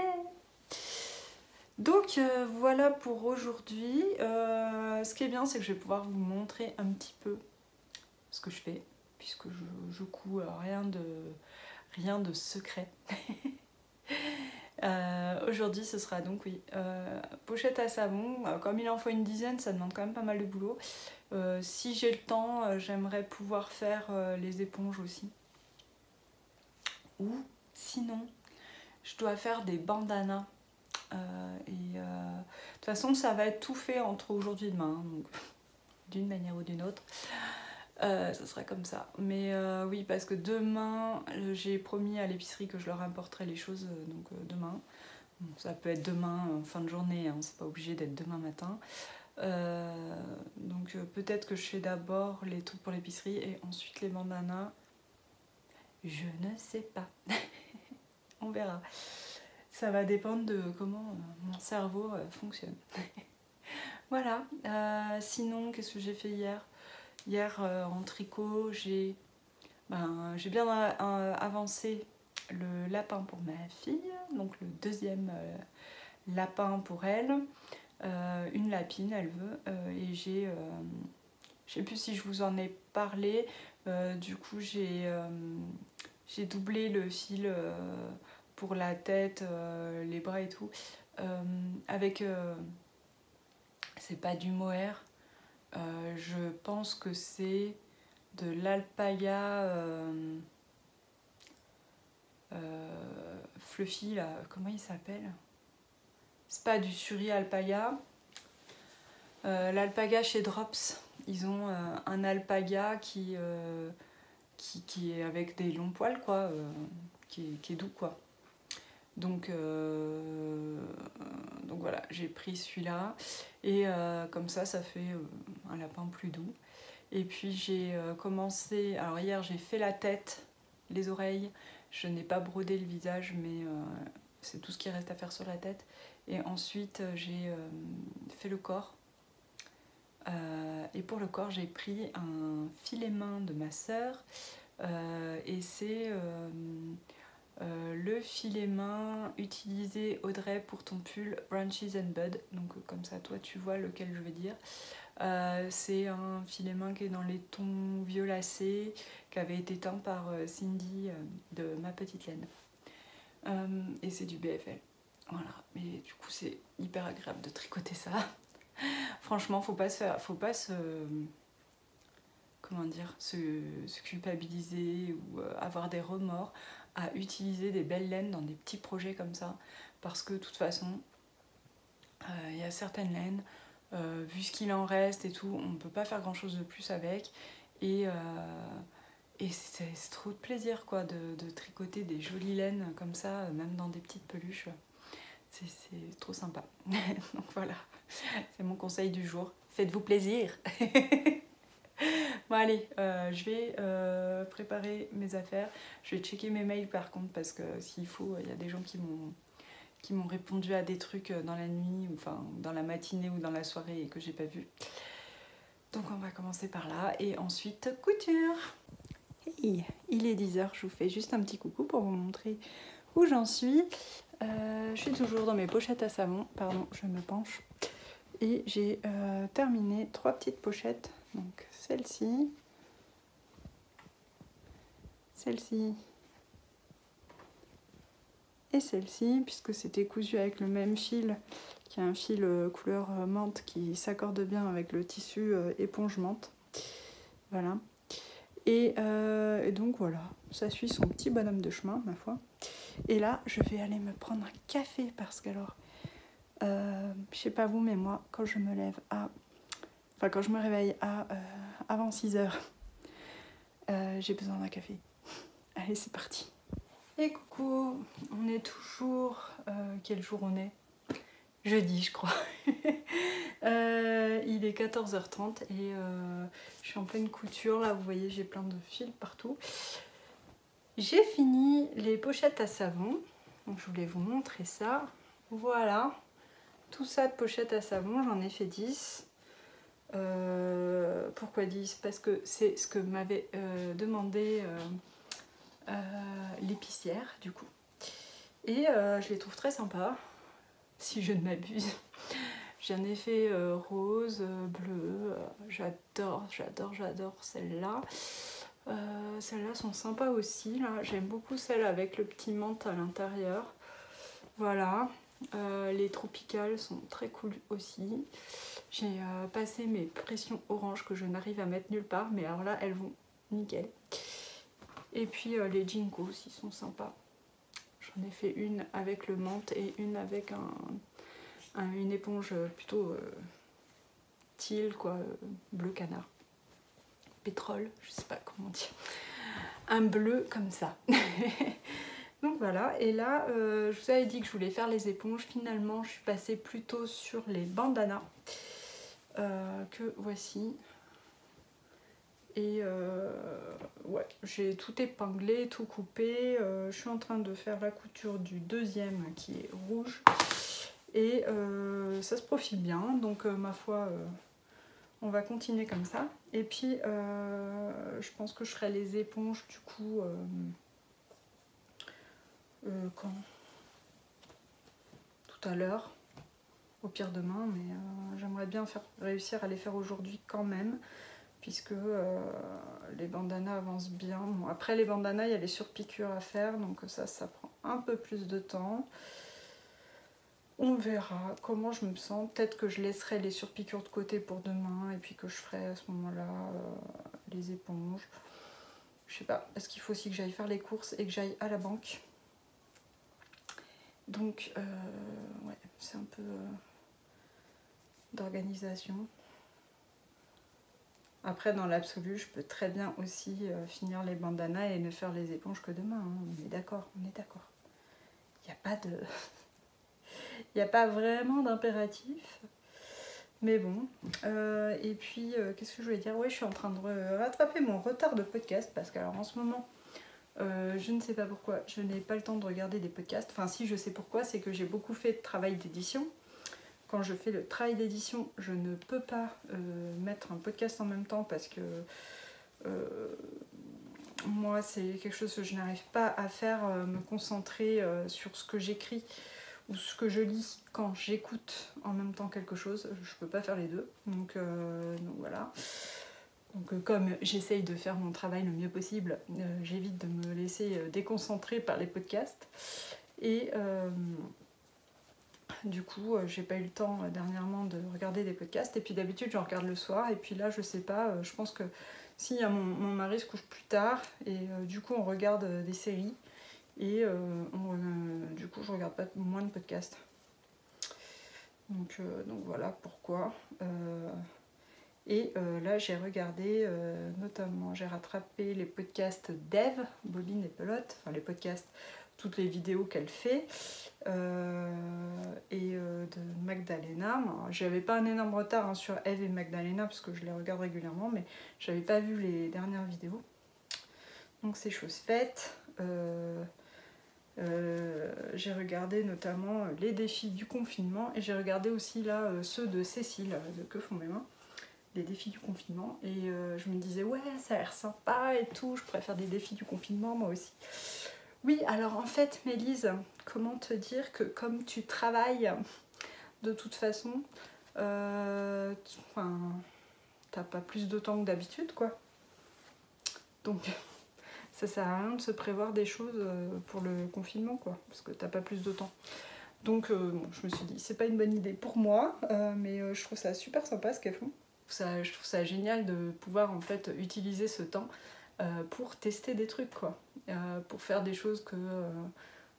A: Donc voilà pour aujourd'hui. Ce qui est bien, c'est que je vais pouvoir vous montrer un petit peu ce que je fais, puisque je couds rien de secret. Aujourd'hui ce sera donc oui pochette à savon. Comme il en faut une dizaine, ça demande quand même pas mal de boulot. Si j'ai le temps, j'aimerais pouvoir faire les éponges aussi. Ou sinon je dois faire des bandanas. De toute façon ça va être tout fait entre aujourd'hui et demain, donc d'une manière ou d'une autre. Ça sera comme ça. Mais oui, parce que demain, j'ai promis à l'épicerie que je leur apporterai les choses donc demain. Bon, ça peut être demain en fin de journée, hein, c'est pas obligé d'être demain matin. Donc peut-être que je fais d'abord les trucs pour l'épicerie et ensuite les bandanas. Je ne sais pas. On verra. Ça va dépendre de comment mon cerveau fonctionne. Voilà. Sinon, qu'est-ce que j'ai fait hier ? Hier, en tricot, j'ai bien avancé le lapin pour ma fille, donc le deuxième lapin pour elle. Une lapine, elle veut. Et je sais plus si je vous en ai parlé, du coup j'ai doublé le fil pour la tête, les bras et tout, avec, c'est pas du mohair, je pense que c'est de l'alpaga fluffy là, comment il s'appelle? C'est pas du suri alpaga. L'alpaga chez Drops, ils ont un alpaga qui est avec des longs poils quoi, qui est doux quoi. Donc voilà, j'ai pris celui-là et comme ça fait un lapin plus doux. Et puis j'ai commencé, alors hier j'ai fait la tête, les oreilles, je n'ai pas brodé le visage mais c'est tout ce qui reste à faire sur la tête. Et ensuite j'ai fait le corps. Et pour le corps j'ai pris un filet main de ma sœur et c'est le filet main utilisé Audrey pour ton pull Branches and Bud, donc comme ça toi tu vois lequel je veux dire. C'est un filet main qui est dans les tons violacés, qui avait été teint par Cindy de Ma Petite Laine, et c'est du BFL. Voilà, mais du coup c'est hyper agréable de tricoter ça. Franchement, faut pas se culpabiliser ou avoir des remords à utiliser des belles laines dans des petits projets comme ça, parce que de toute façon, il y a certaines laines, vu ce qu'il en reste et tout, on ne peut pas faire grand chose de plus avec, et c'est trop de plaisir quoi, de tricoter des jolies laines comme ça, même dans des petites peluches. C'est trop sympa. Donc voilà, c'est mon conseil du jour. Faites-vous plaisir. Bon allez, je vais préparer mes affaires. Je vais checker mes mails par contre, parce que s'il faut, il y a des gens qui m'ont répondu à des trucs dans la nuit, ou enfin dans la matinée ou dans la soirée et que j'ai pas vu. Donc on va commencer par là et ensuite couture. Hey, il est 10h, je vous fais juste un petit coucou pour vous montrer où j'en suis. Je suis toujours dans mes pochettes à savon, pardon, je me penche. Et j'ai terminé 3 petites pochettes, donc celle-ci, celle-ci et celle-ci, puisque c'était cousu avec le même fil, qui est un fil couleur menthe qui s'accorde bien avec le tissu éponge menthe. Voilà. Et donc voilà, ça suit son petit bonhomme de chemin, ma foi. Et là, je vais aller me prendre un café parce que alors, je sais pas vous, mais moi, quand je me lève quand je me réveille avant 6h, j'ai besoin d'un café. Allez, c'est parti. Et coucou, on est toujours... quel jour on est? jeudi je crois. Il est 14h30 et je suis en pleine couture là, vous voyez j'ai plein de fils partout. J'ai fini les pochettes à savon, donc je voulais vous montrer ça. Voilà, tout ça de pochettes à savon, j'en ai fait 10. Pourquoi 10? Parce que c'est ce que m'avait demandé l'épicière du coup. Et je les trouve très sympas, si je ne m'abuse. J'en ai fait rose, bleu, j'adore celles-là. Celles-là sont sympas aussi, là. J'aime beaucoup celles avec le petit menthe à l'intérieur. Voilà, les tropicales sont très cool aussi. J'ai passé mes pressions orange que je n'arrive à mettre nulle part, mais alors là elles vont nickel. Et puis les Jinko aussi sont sympas. J'en ai fait une avec le menthe et une avec une éponge plutôt teal, quoi, bleu canard. Pétrole, je sais pas comment dire. Un bleu comme ça. Donc voilà, et là, je vous avais dit que je voulais faire les éponges. Finalement, je suis passée plutôt sur les bandanas que voici. Et ouais, j'ai tout épinglé, tout coupé. Je suis en train de faire la couture du deuxième qui est rouge. Et ça se profile bien, donc ma foi, on va continuer comme ça. Et puis, je pense que je ferai les éponges du coup... quand? Tout à l'heure, au pire demain, mais j'aimerais bien réussir à les faire aujourd'hui quand même, puisque les bandanas avancent bien. Bon, après les bandanas, il y a les surpiqûres à faire, donc ça prend un peu plus de temps. On verra comment je me sens. Peut-être que je laisserai les surpiqûres de côté pour demain et puis que je ferai à ce moment-là les éponges. Je sais pas, est-ce qu'il faut aussi que j'aille faire les courses et que j'aille à la banque? Donc, ouais, c'est un peu d'organisation. Après, dans l'absolu, je peux très bien aussi finir les bandanas et ne faire les éponges que demain. Hein. On est d'accord, on est d'accord. Il n'y a pas de... Il n'y a pas vraiment d'impératif. Mais bon. Et puis, qu'est-ce que je voulais dire? Oui, je suis en train de rattraper mon retard de podcast parce qu'alors en ce moment, je ne sais pas pourquoi, je n'ai pas le temps de regarder des podcasts. Enfin, si, je sais pourquoi, c'est que j'ai beaucoup fait de travail d'édition. Quand je fais le travail d'édition, je ne peux pas mettre un podcast en même temps parce que moi, c'est quelque chose que je n'arrive pas à faire, me concentrer sur ce que j'écris ou ce que je lis quand j'écoute en même temps quelque chose. Je peux pas faire les deux. Donc voilà. Donc comme j'essaye de faire mon travail le mieux possible, j'évite de me laisser déconcentrer par les podcasts. Et du coup, j'ai pas eu le temps dernièrement de regarder des podcasts. Et puis d'habitude, j'en regarde le soir. Et puis là, je sais pas, je pense que si mon mari se couche plus tard, et du coup, on regarde des séries. Et du coup, je regarde pas moins de podcasts. Donc voilà pourquoi. Et là, j'ai regardé, notamment, j'ai rattrapé les podcasts d'Ève, Bobine et Pelote, enfin les podcasts, toutes les vidéos qu'elle fait, et de Magdalena. J'avais pas un énorme retard hein, sur Ève et Magdalena, parce que je les regarde régulièrement, mais j'avais pas vu les dernières vidéos. Donc c'est chose faite. J'ai regardé notamment les défis du confinement, et j'ai regardé aussi là ceux de Cécile, de Que font mes mains, les défis du confinement, et je me disais ouais ça a l'air sympa et tout, je pourrais faire des défis du confinement moi aussi. Oui, alors en fait Mélise, comment te dire que comme tu travailles de toute façon, t'as pas plus de temps que d'habitude quoi, donc ça sert à rien de se prévoir des choses pour le confinement quoi, parce que t'as pas plus de temps. Donc bon, je me suis dit c'est pas une bonne idée pour moi, mais je trouve ça super sympa ce qu'elles font. Je trouve ça génial de pouvoir en fait utiliser ce temps pour tester des trucs quoi, pour faire des choses que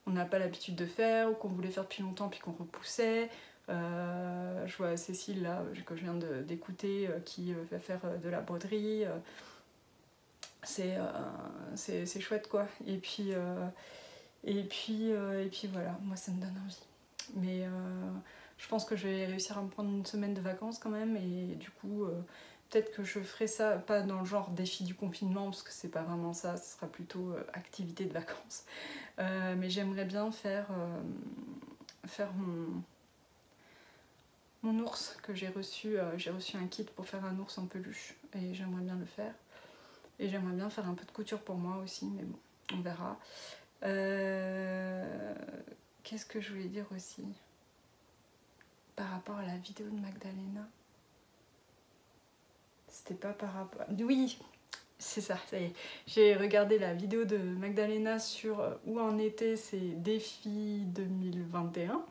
A: on n'a pas l'habitude de faire ou qu'on voulait faire depuis longtemps puis qu'on repoussait. Je vois Cécile là que je viens d'écouter qui va faire de la broderie. C'est chouette quoi. Et puis voilà, moi ça me donne envie. Mais Je pense que je vais réussir à me prendre une semaine de vacances quand même, et du coup peut-être que je ferai ça, pas dans le genre défi du confinement, parce que c'est pas vraiment ça, ce sera plutôt activité de vacances. Mais j'aimerais bien faire mon ours que j'ai reçu un kit pour faire un ours en peluche, et j'aimerais bien le faire. Et j'aimerais bien faire un peu de couture pour moi aussi, mais bon, on verra. Qu'est-ce que je voulais dire aussi par rapport à la vidéo de Magdalena? C'était pas par rapport... Oui, c'est ça, ça y est. J'ai regardé la vidéo de Magdalena sur où en étaient ses défis 2021.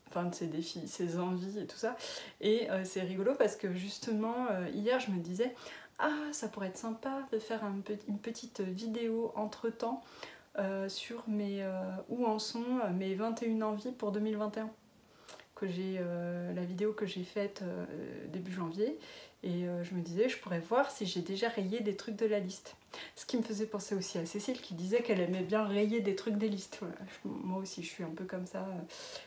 A: Enfin, de ses défis, ses envies et tout ça. Et c'est rigolo parce que justement, hier, je me disais « Ah, ça pourrait être sympa de faire une petite vidéo entre-temps sur où en sont mes 21 envies pour 2021 ». La vidéo que j'ai faite début janvier, et je me disais je pourrais voir si j'ai déjà rayé des trucs de la liste. Ce qui me faisait penser aussi à Cécile qui disait qu'elle aimait bien rayer des trucs des listes. Voilà. Moi aussi je suis un peu comme ça,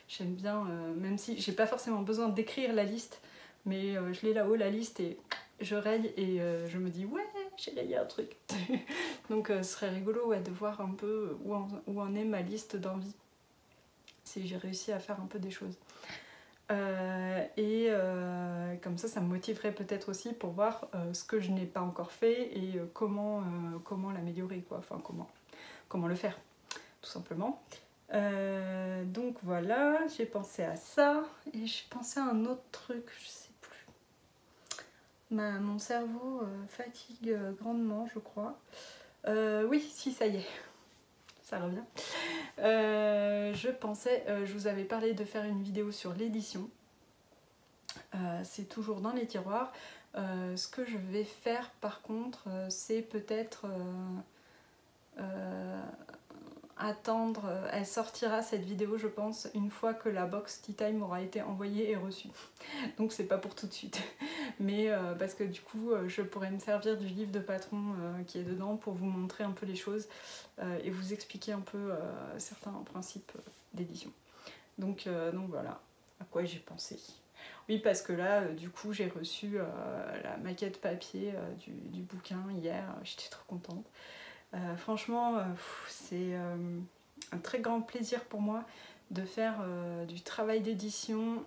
A: j'aime bien, même si j'ai pas forcément besoin d'écrire la liste, mais je l'ai là-haut la liste et je raye et je me dis ouais j'ai rayé un truc. Donc ce serait rigolo ouais, de voir un peu où en est ma liste d'envies, si j'ai réussi à faire un peu des choses. Comme ça me motiverait peut-être aussi pour voir ce que je n'ai pas encore fait et comment l'améliorer, quoi. Enfin comment le faire, tout simplement. Donc voilà, j'ai pensé à ça et j'ai pensé à un autre truc, je sais plus. Mon cerveau fatigue grandement, je crois. Oui, si, ça y est, ça revient. Je vous avais parlé de faire une vidéo sur l'édition. C'est toujours dans les tiroirs. Ce que je vais faire par contre, c'est peut-être attendre. Elle sortira cette vidéo, je pense, une fois que la box Tea Time aura été envoyée et reçue. Donc c'est pas pour tout de suite. Mais parce que du coup, je pourrais me servir du livre de patron qui est dedans pour vous montrer un peu les choses et vous expliquer un peu certains principes d'édition. Donc voilà à quoi j'ai pensé. Oui, parce que là, du coup, j'ai reçu la maquette papier du bouquin hier. J'étais trop contente. Franchement, c'est un très grand plaisir pour moi de faire du travail d'édition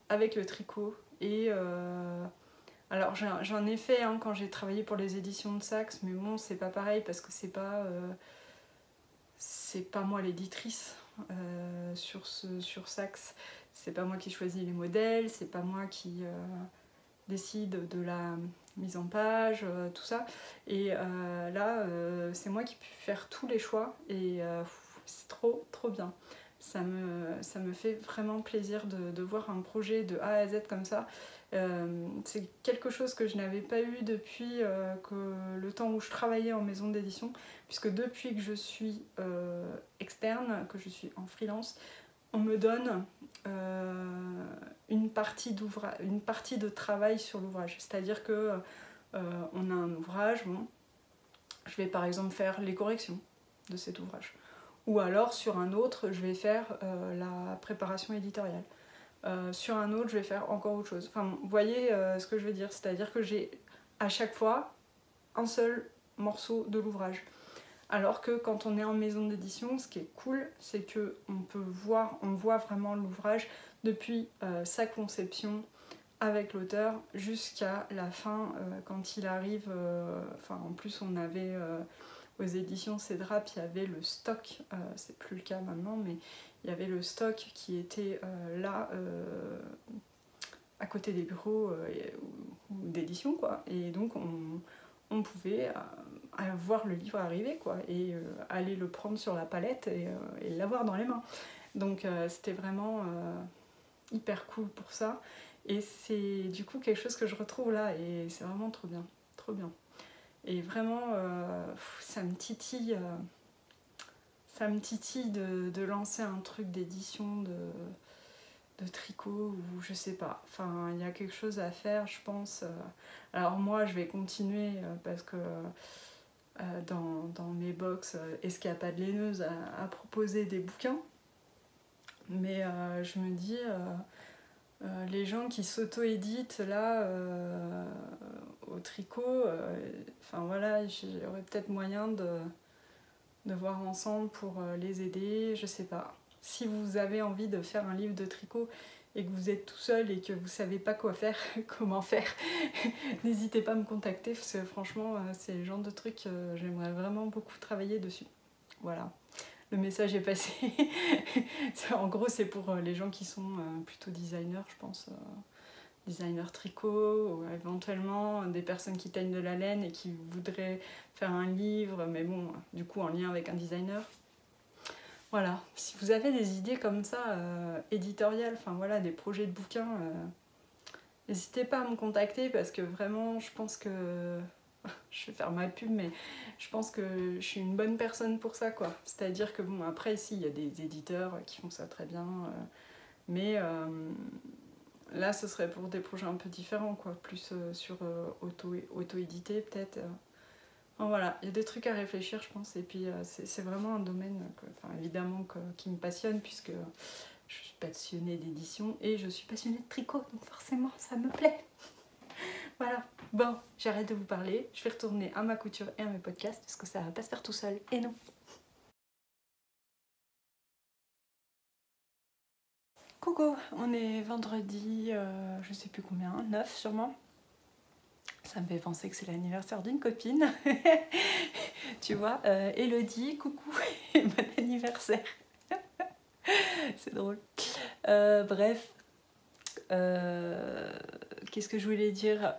A: avec le tricot. Et alors, j'en ai fait hein, quand j'ai travaillé pour les éditions de Saxe, mais bon, c'est pas pareil parce que c'est pas moi l'éditrice sur Saxe. C'est pas moi qui choisis les modèles, c'est pas moi qui décide de la mise en page, tout ça. Et là, c'est moi qui peux faire tous les choix et c'est trop bien. Ça me fait vraiment plaisir de voir un projet de A à Z comme ça. C'est quelque chose que je n'avais pas eu depuis le temps où je travaillais en maison d'édition, puisque depuis que je suis externe, que je suis en freelance, on me donne une partie de travail sur l'ouvrage. C'est-à-dire que on a un ouvrage, bon, je vais par exemple faire les corrections de cet ouvrage. Ou alors sur un autre, je vais faire la préparation éditoriale. Sur un autre, je vais faire encore autre chose. Enfin, vous voyez ce que je veux dire, c'est-à-dire que j'ai à chaque fois un seul morceau de l'ouvrage. Alors que quand on est en maison d'édition, ce qui est cool, c'est qu'on voit vraiment l'ouvrage depuis sa conception avec l'auteur jusqu'à la fin quand il arrive. En plus, on avait aux éditions Cédrap, il y avait le stock, c'est plus le cas maintenant, mais il y avait le stock qui était là à côté des bureaux d'édition, quoi. Et donc on pouvait voir le livre arriver, quoi, et aller le prendre sur la palette et l'avoir dans les mains. Donc c'était vraiment hyper cool pour ça. Et c'est du coup quelque chose que je retrouve là et c'est vraiment trop bien, trop bien. Et vraiment, ça me titille de lancer un truc d'édition de tricot ou je sais pas. Enfin, il y a quelque chose à faire, je pense. Alors moi, je vais continuer parce que dans mes box Escapade laineuse à proposer des bouquins. Mais je me dis, Les gens qui s'auto-éditent là au tricot, enfin voilà, j'aurais peut-être moyen de voir ensemble pour les aider, je sais pas. Si vous avez envie de faire un livre de tricot et que vous êtes tout seul et que vous savez pas quoi faire, comment faire, n'hésitez pas à me contacter parce que franchement c'est le genre de truc j'aimerais vraiment beaucoup travailler dessus. Voilà, le message est passé. En gros c'est pour les gens qui sont plutôt designers je pense, designers tricot, ou éventuellement des personnes qui teignent de la laine et qui voudraient faire un livre, mais bon, du coup en lien avec un designer. Voilà, si vous avez des idées comme ça, éditoriales, enfin voilà, des projets de bouquins, n'hésitez pas à me contacter parce que vraiment, je pense que... je vais faire ma pub, mais je pense que je suis une bonne personne pour ça, quoi. C'est-à-dire que bon, après, ici, il y a des éditeurs qui font ça très bien, mais là, ce serait pour des projets un peu différents, quoi, plus sur auto-édité, peut-être. Enfin, voilà, il y a des trucs à réfléchir, je pense, et puis c'est vraiment un domaine, évidemment, qui me passionne, puisque je suis passionnée d'édition et je suis passionnée de tricot, donc forcément, ça me plaît. Voilà, bon, j'arrête de vous parler, je vais retourner à ma couture et à mes podcasts, parce que ça va pas se faire tout seul, et non. Coucou, on est vendredi, je sais plus combien, 9 sûrement. Ça me fait penser que c'est l'anniversaire d'une copine. Tu vois, Elodie, coucou, bon anniversaire. C'est drôle. Bref, qu'est-ce que je voulais dire,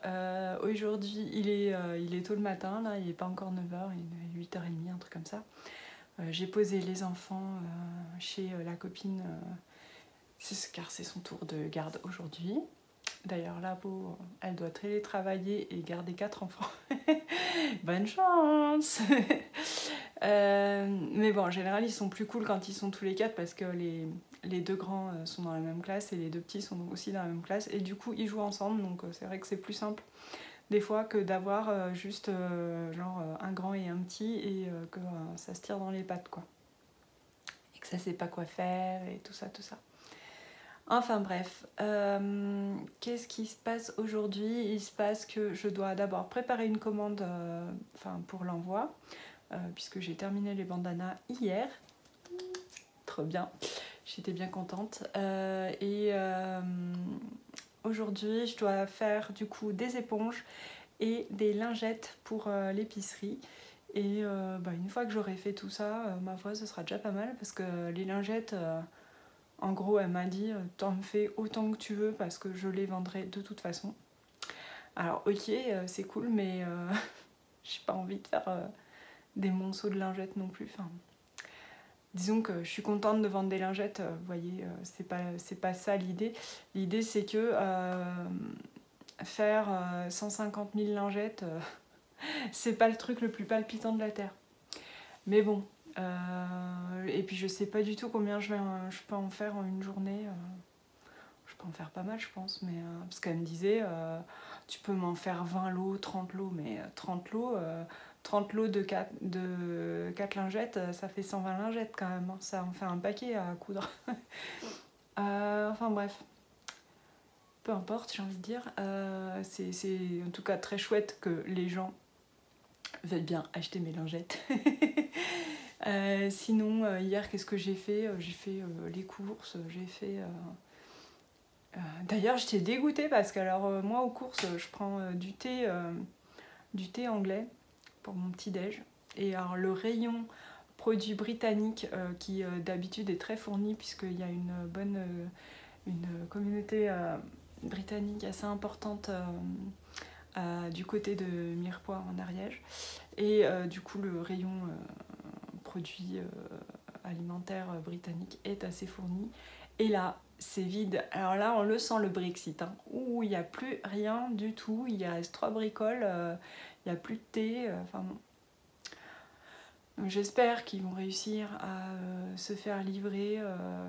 A: aujourd'hui, il est tôt le matin, là, il n'est pas encore 9h, il est 8h30, un truc comme ça. J'ai posé les enfants chez la copine, car c'est son tour de garde aujourd'hui. D'ailleurs, la pauvre, elle doit télétravailler et garder 4 enfants. Bonne chance. Mais bon, en général, ils sont plus cool quand ils sont tous les 4 parce que les 2 grands sont dans la même classe et les 2 petits sont aussi dans la même classe. Et du coup, ils jouent ensemble, donc c'est vrai que c'est plus simple des fois que d'avoir juste genre un grand et un petit et que ça se tire dans les pattes, quoi. Et que ça sait pas quoi faire et tout ça, tout ça. Enfin bref, qu'est-ce qui se passe aujourd'hui? Il se passe que je dois d'abord préparer une commande pour l'envoi, puisque j'ai terminé les bandanas hier. Trop bien, j'étais bien contente. Aujourd'hui, je dois faire du coup des éponges et des lingettes pour l'épicerie. Et une fois que j'aurai fait tout ça, ma foi, ce sera déjà pas mal, parce que les lingettes... En gros, elle m'a dit « t'en fais autant que tu veux parce que je les vendrai de toute façon ». Alors ok, c'est cool, mais j'ai pas envie de faire des monceaux de lingettes non plus. Enfin, disons que je suis contente de vendre des lingettes, vous voyez, c'est pas ça l'idée. L'idée c'est que faire 150 000 lingettes, c'est pas le truc le plus palpitant de la Terre. Mais bon, et puis je sais pas du tout combien je peux en faire en une journée. Je peux en faire pas mal, je pense, mais parce qu'elle me disait tu peux m'en faire 20 lots, 30 lots, mais 30 lots de 4 lingettes, ça fait 120 lingettes quand même, hein. Ça en fait un paquet à coudre. Enfin bref, peu importe, j'ai envie de dire. C'est en tout cas très chouette que les gens veuillent bien acheter mes lingettes. Sinon, hier, qu'est-ce que j'ai fait? J'ai fait les courses, j'ai fait... D'ailleurs, j'étais dégoûtée parce que moi, aux courses, je prends du thé anglais pour mon petit-déj. Et alors, le rayon produits britanniques, qui d'habitude est très fourni, puisqu'il y a une communauté britannique assez importante du côté de Mirepoix en Ariège. Et du coup, le rayon produits alimentaires britanniques est assez fourni. Et là, c'est vide. Alors là, on le sent, le Brexit. Hein. Ouh, il n'y a plus rien du tout. Il reste 3 bricoles. Il n'y a plus de thé. Donc j'espère qu'ils vont réussir à se faire livrer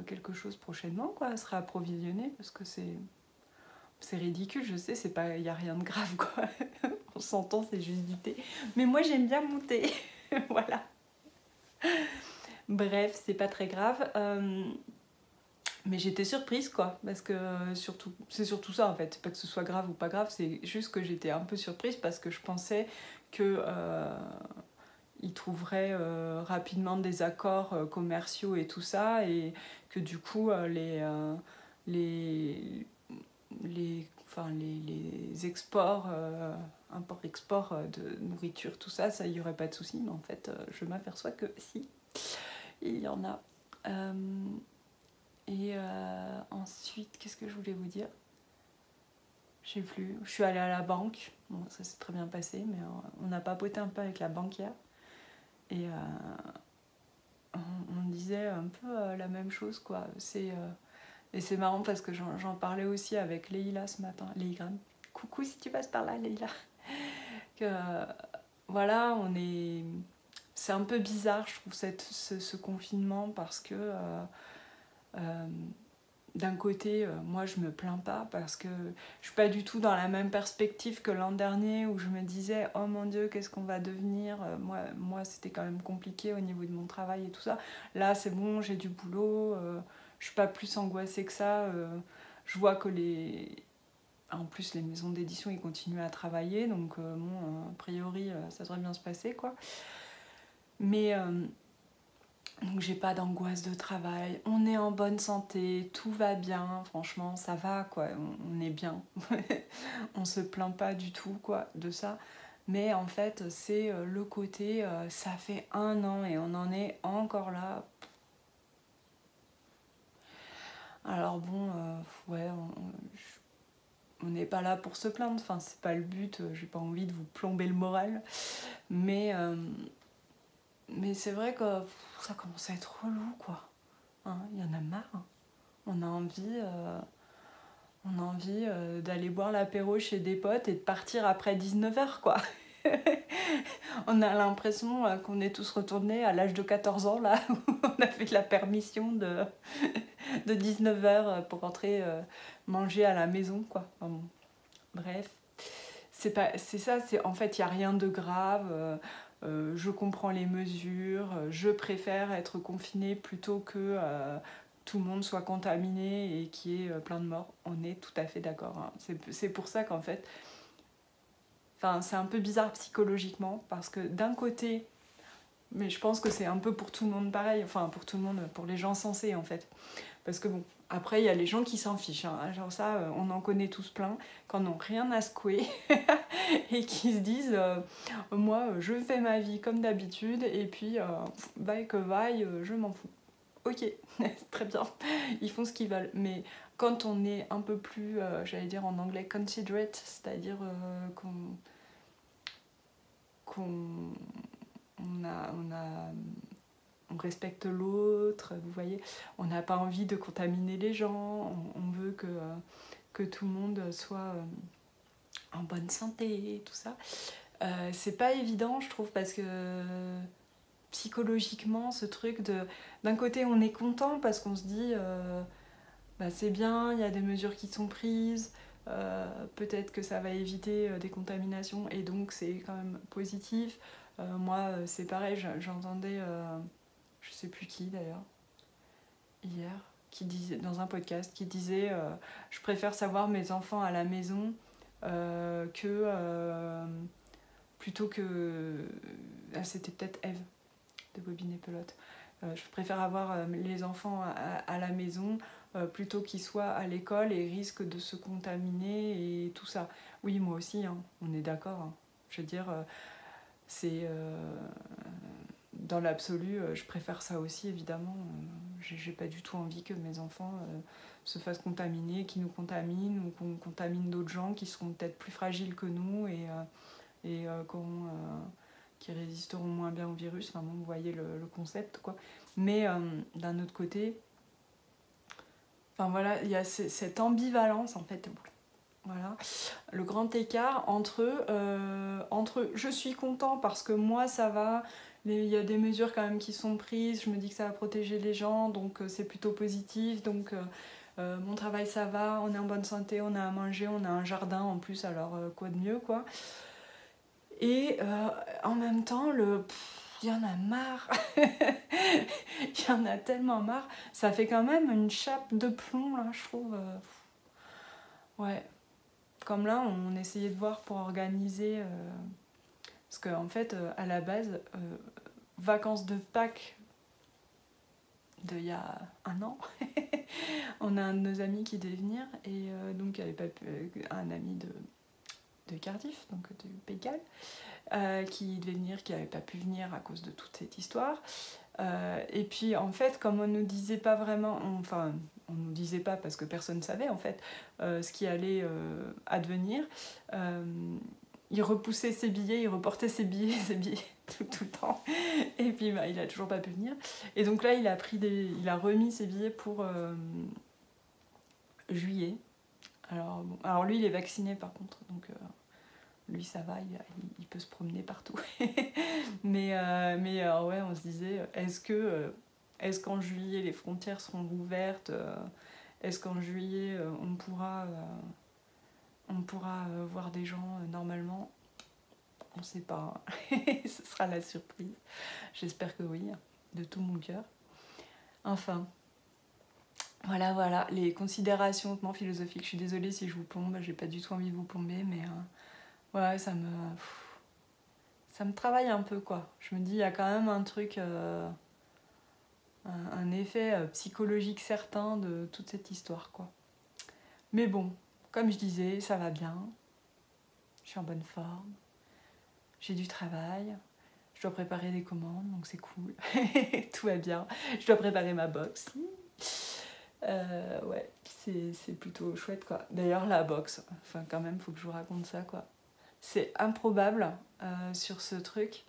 A: quelque chose prochainement, quoi, à se réapprovisionner, parce que c'est ridicule, je sais, il n'y a rien de grave, quoi. On s'entend, c'est juste du thé. Mais moi, j'aime bien mon thé. Voilà. Bref, c'est pas très grave. Mais j'étais surprise, quoi, parce que c'est surtout ça, en fait. C'est pas que ce soit grave ou pas grave, c'est juste que j'étais un peu surprise parce que je pensais que ils trouveraient rapidement des accords commerciaux et tout ça, et que du coup, les, les exports, import-export de nourriture, tout ça, il n'y aurait pas de souci. Mais en fait, je m'aperçois que si, il y en a. Ensuite, qu'est-ce que je voulais vous dire? Je sais plus. Je suis allée à la banque. Bon, ça s'est très bien passé, mais on a papoté un peu avec la banquière. Et on disait un peu la même chose, quoi. Et c'est marrant parce que j'en parlais aussi avec Leïla ce matin. Leïla, coucou si tu passes par là, Leïla. Que voilà, c'est un peu bizarre, je trouve, ce confinement parce que d'un côté, moi je me plains pas parce que je suis pas du tout dans la même perspective que l'an dernier où je me disais oh mon Dieu, qu'est-ce qu'on va devenir. Moi c'était quand même compliqué au niveau de mon travail et tout ça. Là c'est bon, j'ai du boulot, je suis pas plus angoissée que ça. Je vois que en plus les maisons d'édition ils continuent à travailler, donc bon, a priori ça devrait bien se passer, quoi. Mais donc j'ai pas d'angoisse de travail, on est en bonne santé, tout va bien, franchement ça va, quoi, on est bien. On se plaint pas du tout, quoi, de ça. Mais en fait c'est le côté ça fait 1 an et on en est encore là. Alors bon, ouais, on n'est pas là pour se plaindre, enfin c'est pas le but, j'ai pas envie de vous plomber le moral, mais c'est vrai que ça commence à être relou, quoi. Hein, y en a marre. Hein. On a envie d'aller boire l'apéro chez des potes et de partir après 19h, quoi. On a l'impression qu'on est tous retournés à l'âge de 14 ans, là, où on avait la permission de 19h pour rentrer manger à la maison, quoi. Enfin, bon, bref, c'est ça, en fait, il n'y a rien de grave. Je comprends les mesures, je préfère être confinée plutôt que tout le monde soit contaminé et qu'il y ait plein de morts. On est tout à fait d'accord. Hein. C'est pour ça qu'en fait, c'est un peu bizarre psychologiquement, parce que d'un côté, mais je pense que c'est un peu pour tout le monde pareil, enfin pour tout le monde, pour les gens sensés en fait. Parce que bon, après il y a les gens qui s'en fichent, hein. Genre ça, on en connaît tous plein, qui n'ont rien à secouer et qui se disent moi je fais ma vie comme d'habitude et puis vaille que vaille, je m'en fous. Ok, très bien, ils font ce qu'ils veulent. Mais quand on est un peu plus, j'allais dire en anglais, considerate, c'est-à-dire on respecte l'autre, vous voyez, on n'a pas envie de contaminer les gens, on veut que tout le monde soit en bonne santé, tout ça. C'est pas évident, je trouve, parce que psychologiquement, ce truc d'un côté, on est content parce qu'on se dit c'est bien, il y a des mesures qui sont prises, peut-être que ça va éviter des contaminations et donc c'est quand même positif. Moi, c'est pareil, j'entendais, je sais plus qui d'ailleurs, hier, qui disait, dans un podcast, qui disait je préfère savoir mes enfants à la maison plutôt que... Ah, c'était peut-être Eve de Bobine et Pelote. Je préfère avoir les enfants à la maison plutôt qu'ils soient à l'école et risquent de se contaminer et tout ça. Oui, moi aussi, hein, on est d'accord. Hein. Je veux dire, c'est... dans l'absolu, je préfère ça aussi, évidemment. J'ai pas du tout envie que mes enfants se fassent contaminer, qu'ils nous contaminent ou qu'on contamine d'autres gens qui seront peut-être plus fragiles que nous et qui résisteront moins bien au virus. Enfin bon, vous voyez le concept, quoi. Mais d'un autre côté, enfin voilà, il y a cette ambivalence en fait. Voilà, le grand écart entre je suis content parce que moi ça va, il y a des mesures quand même qui sont prises, je me dis que ça va protéger les gens, donc c'est plutôt positif, donc mon travail ça va, on est en bonne santé, on a à manger, on a un jardin en plus, alors quoi de mieux, quoi. Et en même temps, il y en a marre. Il y en a tellement marre. Ça fait quand même une chape de plomb, là, je trouve. Ouais. Comme là, on essayait de voir pour organiser... parce qu'en fait, à la base, vacances de Pâques d'il y a un an, on a un de nos amis qui devait venir, et donc il y avait pas un ami de Cardiff, donc du Pays de Galles, qui devait venir, qui n'avait pas pu venir à cause de toute cette histoire. Et puis en fait, comme on nous disait pas vraiment, enfin on nous disait pas parce que personne ne savait en fait ce qui allait advenir, il repoussait ses billets, il reportait ses billets tout le temps, et puis bah, il a toujours pas pu venir. Et donc là il a remis ses billets pour juillet. Alors, bon, alors lui il est vacciné par contre, donc lui ça va, il peut se promener partout. mais ouais, on se disait, est-ce qu'en juillet les frontières seront ouvertes, est-ce qu'en juillet on pourra voir des gens normalement? On ne sait pas. Ce sera la surprise. J'espère que oui, de tout mon cœur. Enfin, voilà, les considérations hautement philosophiques. Je suis désolée si je vous plombe, j'ai pas du tout envie de vous plomber, mais ouais, ça me travaille un peu, quoi. Je me dis, il y a quand même un truc, un effet psychologique certain de toute cette histoire, quoi. Mais bon, comme je disais, ça va bien. Je suis en bonne forme. J'ai du travail. Je dois préparer des commandes, donc c'est cool. Tout va bien. Je dois préparer ma box. Ouais, c'est plutôt chouette, quoi. D'ailleurs, la box, enfin quand même, faut que je vous raconte ça, quoi. C'est improbable sur ce truc.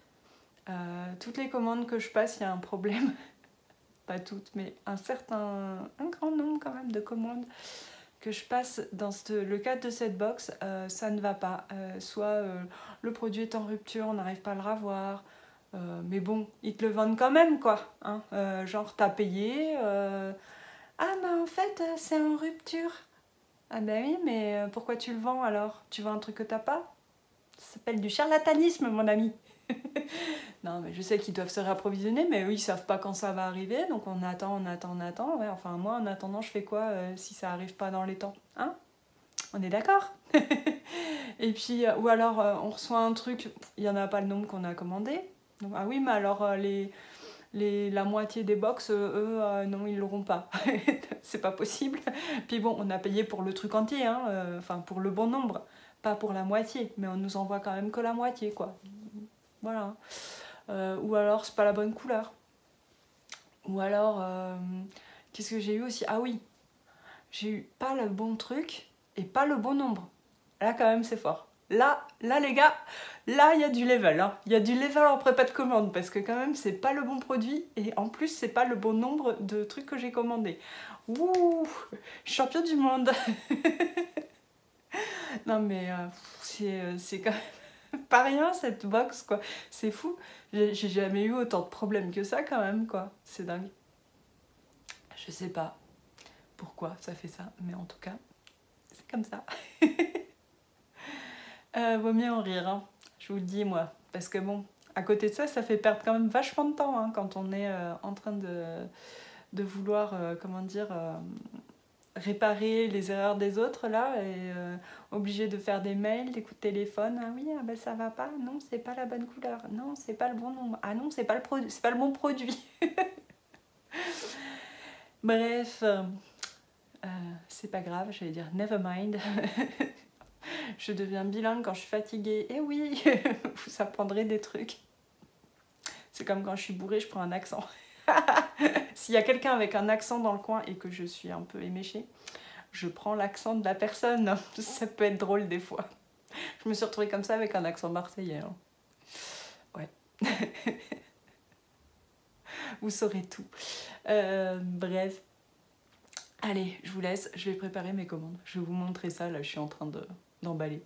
A: Toutes les commandes que je passe, il y a un problème. Pas toutes, mais un grand nombre quand même de commandes que je passe dans le cadre de cette box, ça ne va pas. Soit le produit est en rupture, on n'arrive pas à le revoir, mais bon, ils te le vendent quand même, quoi. Hein, genre, t'as payé, ah, bah en fait, c'est en rupture. Ah ben oui, mais pourquoi tu le vends alors? Tu vends un truc que t'as pas? Ça s'appelle du charlatanisme, mon ami. Non, mais je sais qu'ils doivent se réapprovisionner, mais eux, ils savent pas quand ça va arriver, donc on attend. Ouais, enfin, moi, en attendant, je fais quoi si ça arrive pas dans les temps? Hein? On est d'accord? Et puis, ou alors, on reçoit un truc, il y en a pas le nombre qu'on a commandé. Donc, ah oui, mais alors, la moitié des box, eux, non, ils l'auront pas. C'est pas possible. Puis bon, on a payé pour le truc entier, hein, enfin, pour le bon nombre, pas pour la moitié, mais on nous envoie quand même que la moitié, quoi. Voilà. Ou alors c'est pas la bonne couleur. Ou alors, qu'est-ce que j'ai eu aussi? Ah oui, j'ai eu pas le bon truc et pas le bon nombre. Là quand même c'est fort. Là les gars, là il y a du level. Hein. Il y a du level en prépa de commande parce que quand même c'est pas le bon produit et en plus c'est pas le bon nombre de trucs que j'ai commandés. Ouh, champion du monde. Non mais c'est quand même pas rien cette box, quoi. C'est fou. J'ai jamais eu autant de problèmes que ça quand même, quoi. C'est dingue. Je sais pas pourquoi ça fait ça, mais en tout cas, c'est comme ça. Vaut mieux en rire, hein. Je vous le dis, moi. Parce que bon, à côté de ça, ça fait perdre quand même vachement de temps, hein, quand on est en train de vouloir, comment dire... réparer les erreurs des autres là et obligé de faire des mails, des coups de téléphone. Ah oui, ah ben ça va pas, non c'est pas la bonne couleur, non c'est pas le bon nombre, ah non c'est pas le bon produit. Bref, c'est pas grave, j'allais dire never mind. Je deviens bilingue quand je suis fatiguée, et oui, vous apprendrez des trucs. C'est comme quand je suis bourrée, je prends un accent. S'il y a quelqu'un avec un accent dans le coin et que je suis un peu éméchée, je prends l'accent de la personne. Ça peut être drôle des fois. Je me suis retrouvée comme ça avec un accent marseillais. Hein. Ouais. Vous saurez tout. Bref. Allez, je vous laisse. Je vais préparer mes commandes. Je vais vous montrer ça. Là, je suis en train d'emballer.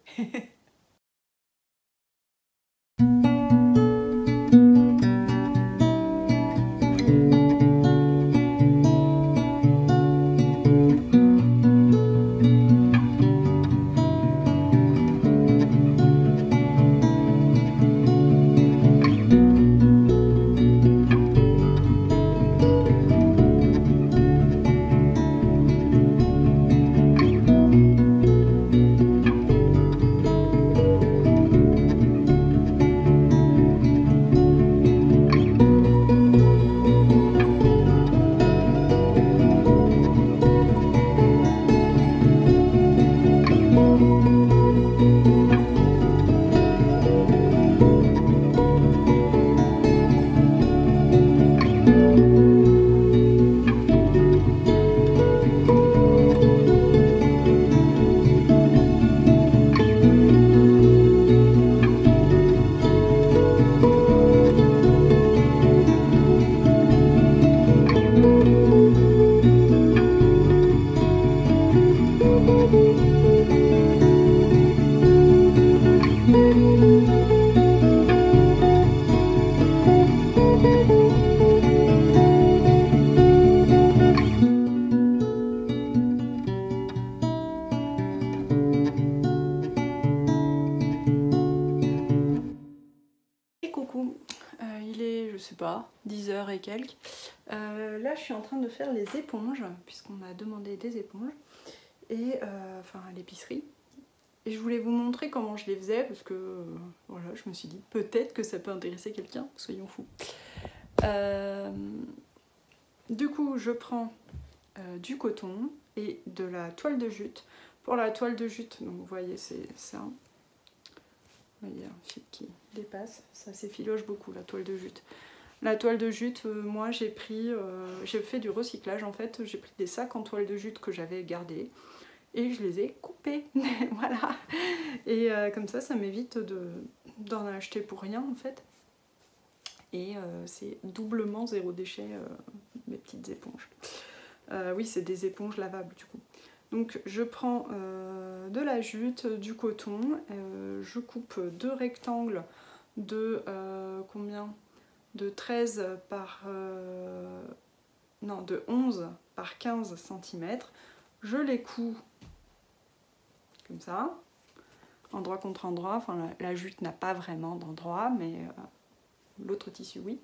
A: pas, 10 heures et quelques. Là je suis en train de faire les éponges, puisqu'on m'a demandé des éponges, et enfin à l'épicerie. Et je voulais vous montrer comment je les faisais, parce que voilà, je me suis dit peut-être que ça peut intéresser quelqu'un, soyons fous. Du coup je prends du coton et de la toile de jute. Pour la toile de jute, donc vous voyez c'est ça. Il y a un fil qui dépasse, ça s'effiloche beaucoup la toile de jute. La toile de jute, moi j'ai fait du recyclage en fait, j'ai pris des sacs en toile de jute que j'avais gardés et je les ai coupés, voilà. Et comme ça m'évite d'en acheter pour rien en fait. Et c'est doublement zéro déchet mes petites éponges. Oui, c'est des éponges lavables du coup. Donc je prends de la jute, du coton, je coupe deux rectangles de combien? De 13 par... non, de 11 par 15 cm. Je les couds comme ça, endroit contre endroit. Enfin, la jute n'a pas vraiment d'endroit, mais l'autre tissu, oui.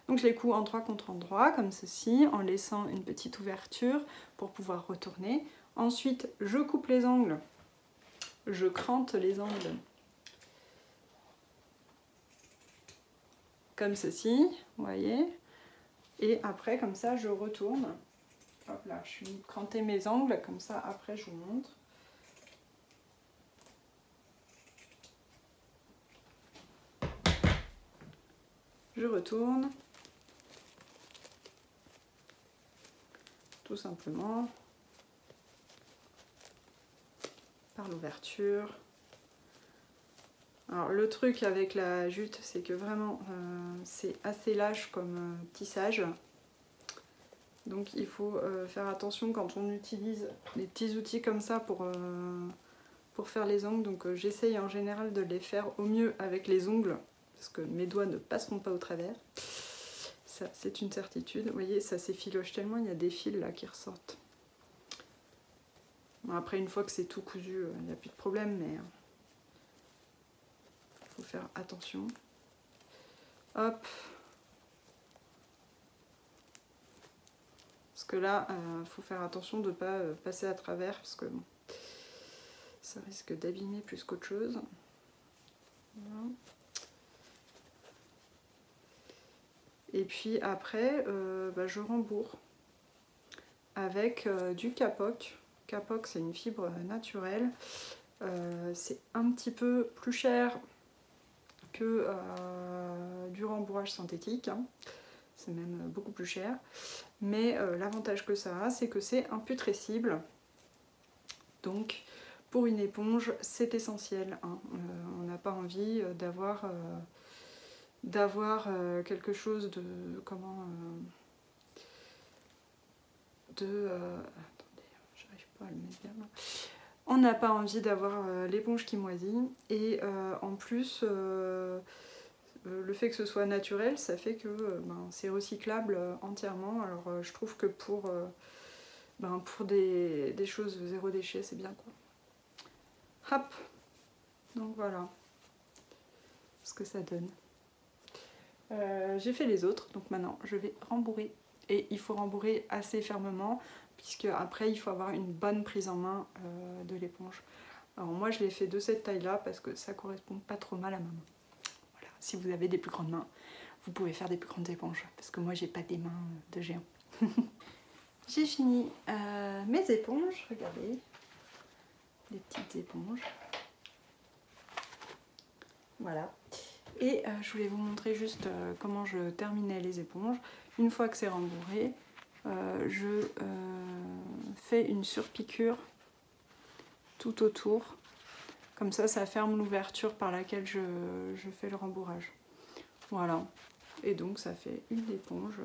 A: Donc je les couds endroit contre endroit, comme ceci, en laissant une petite ouverture pour pouvoir retourner. Ensuite, je coupe les angles, je crante les angles comme ceci, vous voyez. Et après, comme ça, je retourne. Hop là, je vais cranter mes angles, comme ça, après, je vous montre. Je retourne. Tout simplement. Par l'ouverture. Alors le truc avec la jute, c'est que vraiment c'est assez lâche comme tissage. Donc il faut faire attention quand on utilise des petits outils comme ça pour faire les ongles. Donc j'essaye en général de les faire au mieux avec les ongles, parce que mes doigts ne passeront pas au travers. Ça c'est une certitude. Vous voyez, ça s'effiloche tellement, il y a des fils là qui ressortent. Bon, après une fois que c'est tout cousu, il n'y a plus de problème, mais... faut faire attention. Hop. Parce que là, faut faire attention de ne pas passer à travers, parce que bon, ça risque d'abîmer plus qu'autre chose. Voilà. Et puis après, je rembourre avec du capoc. Capoc, c'est une fibre naturelle. C'est un petit peu plus cher que du rembourrage synthétique, hein. C'est même beaucoup plus cher, mais l'avantage que ça a, c'est que c'est imputrescible, donc pour une éponge c'est essentiel, hein. On n'a pas envie d'avoir quelque chose de attendez, j'arrive pas à le mettre bien là. On n'a pas envie d'avoir l'éponge qui moisit, et en plus le fait que ce soit naturel, ça fait que c'est recyclable entièrement. Alors je trouve que pour des choses zéro déchet, c'est bien quoi. Hop, donc voilà ce que ça donne. J'ai fait les autres, donc maintenant je vais rembourrer. Et il faut rembourrer assez fermement, puisque après il faut avoir une bonne prise en main de l'éponge. Alors moi je l'ai fait de cette taille là parce que ça correspond pas trop mal à ma main. Voilà. Si vous avez des plus grandes mains, vous pouvez faire des plus grandes éponges, parce que moi j'ai pas des mains de géant. J'ai fini mes éponges, regardez, des petites éponges. Voilà. Et je voulais vous montrer juste comment je terminais les éponges. Une fois que c'est rembourré, je fais une surpiqûre tout autour. Comme ça ferme l'ouverture par laquelle je fais le rembourrage. Voilà. Et donc ça fait une éponge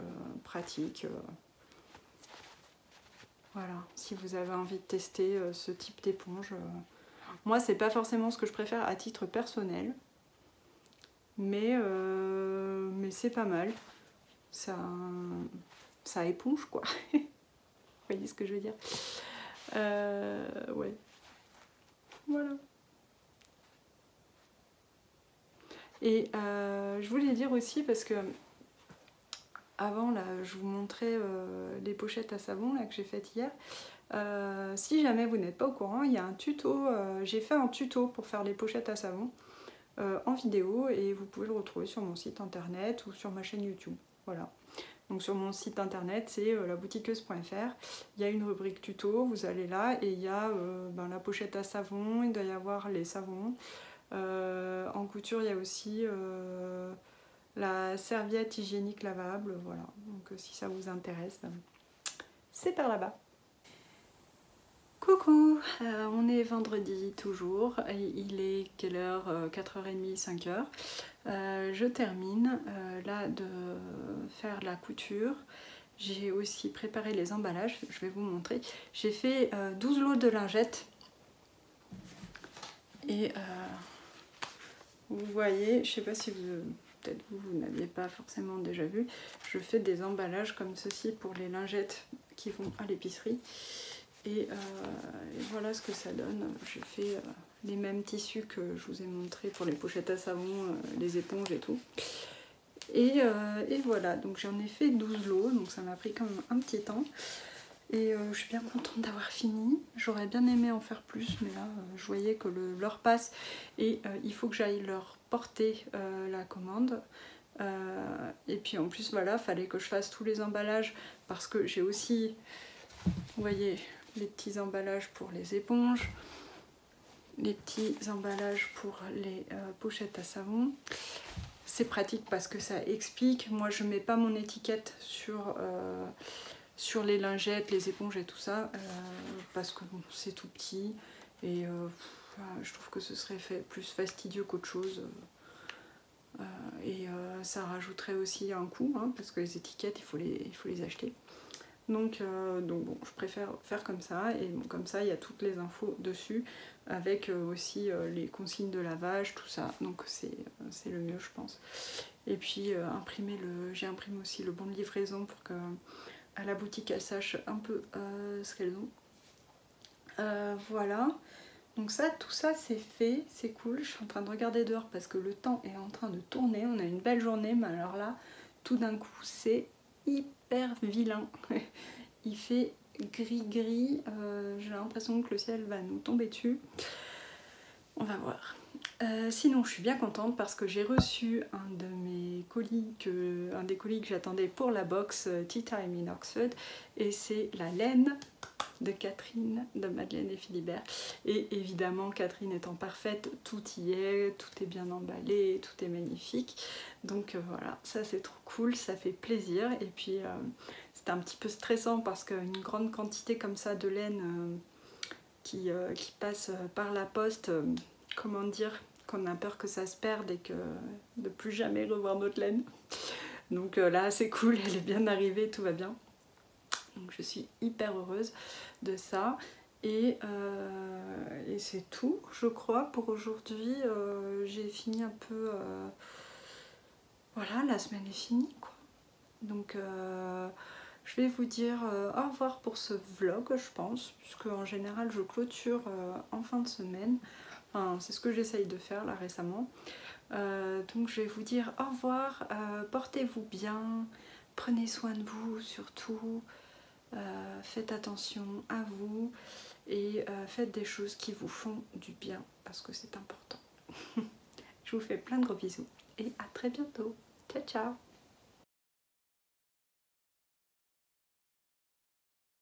A: pratique. Voilà. Si vous avez envie de tester ce type d'éponge. Moi, c'est pas forcément ce que je préfère à titre personnel. Mais c'est pas mal. Ça éponge quoi. Vous voyez ce que je veux dire? Ouais. Voilà. Et je voulais dire aussi, parce que avant là, je vous montrais les pochettes à savon là, que j'ai faites hier. Si jamais vous n'êtes pas au courant, il y a un tuto, j'ai fait un tuto pour faire les pochettes à savon en vidéo et vous pouvez le retrouver sur mon site internet ou sur ma chaîne YouTube. Voilà. Donc sur mon site internet, c'est laboutiqueuse.fr. Il y a une rubrique tuto, vous allez là et il y a la pochette à savon, il doit y avoir les savons. En couture, il y a aussi la serviette hygiénique lavable. Voilà. Donc si ça vous intéresse, c'est par là-bas. Coucou, on est vendredi toujours, il est quelle heure? 4h30, 5h. Je termine là de faire la couture. J'ai aussi préparé les emballages, je vais vous montrer. J'ai fait 12 lots de lingettes. Et vous voyez, je sais pas si peut-être vous n'aviez pas forcément déjà vu, je fais des emballages comme ceci pour les lingettes qui vont à l'épicerie. Et voilà ce que ça donne. J'ai fait les mêmes tissus que je vous ai montré pour les pochettes à savon, les éponges et tout. Et voilà, donc j'en ai fait 12 lots, donc ça m'a pris quand même un petit temps. Et je suis bien contente d'avoir fini. J'aurais bien aimé en faire plus, mais là je voyais que l'heure passe et il faut que j'aille leur porter la commande. Et puis en plus voilà, fallait que je fasse tous les emballages parce que j'ai aussi, vous voyez, les petits emballages pour les éponges, les petits emballages pour les pochettes à savon. C'est pratique parce que ça explique. Moi je mets pas mon étiquette sur les lingettes, les éponges et tout ça parce que bon, c'est tout petit et je trouve que ce serait plus fastidieux qu'autre chose. Ça rajouterait aussi un coût hein, parce que les étiquettes il faut les acheter. Donc bon, je préfère faire comme ça, et bon, comme ça il y a toutes les infos dessus, avec aussi les consignes de lavage, tout ça, donc c'est le mieux je pense. Et puis j'ai imprimé aussi le bon de livraison pour que à la boutique elles sachent un peu ce qu'elles ont. Voilà, donc ça, tout ça c'est fait, c'est cool. Je suis en train de regarder dehors parce que le temps est en train de tourner, on a une belle journée, mais alors là, tout d'un coup c'est hyper vilain. Il fait gris-gris, j'ai l'impression que le ciel va nous tomber dessus. On va voir. Sinon, je suis bien contente parce que j'ai reçu un des colis que j'attendais pour la box Tea Time in Oxford, et c'est la laine de Catherine, de Madeleine et Philibert. Et évidemment, Catherine étant parfaite, tout y est, tout est bien emballé, tout est magnifique. Donc voilà, ça c'est trop cool, ça fait plaisir. Et puis c'était un petit peu stressant parce qu'une grande quantité comme ça de laine qui passe par la poste, comment dire, qu'on a peur que ça se perde et que de plus jamais revoir notre laine. Donc là c'est cool, elle est bien arrivée, tout va bien. Donc je suis hyper heureuse de ça. Et c'est tout, je crois, pour aujourd'hui. J'ai fini un peu... Voilà, la semaine est finie, quoi. Donc je vais vous dire au revoir pour ce vlog, je pense, puisque en général je clôture en fin de semaine. Enfin, c'est ce que j'essaye de faire là récemment. Donc je vais vous dire au revoir, portez-vous bien, prenez soin de vous surtout. Faites attention à vous et faites des choses qui vous font du bien parce que c'est important. Je vous fais plein de gros bisous et à très bientôt. Ciao ciao.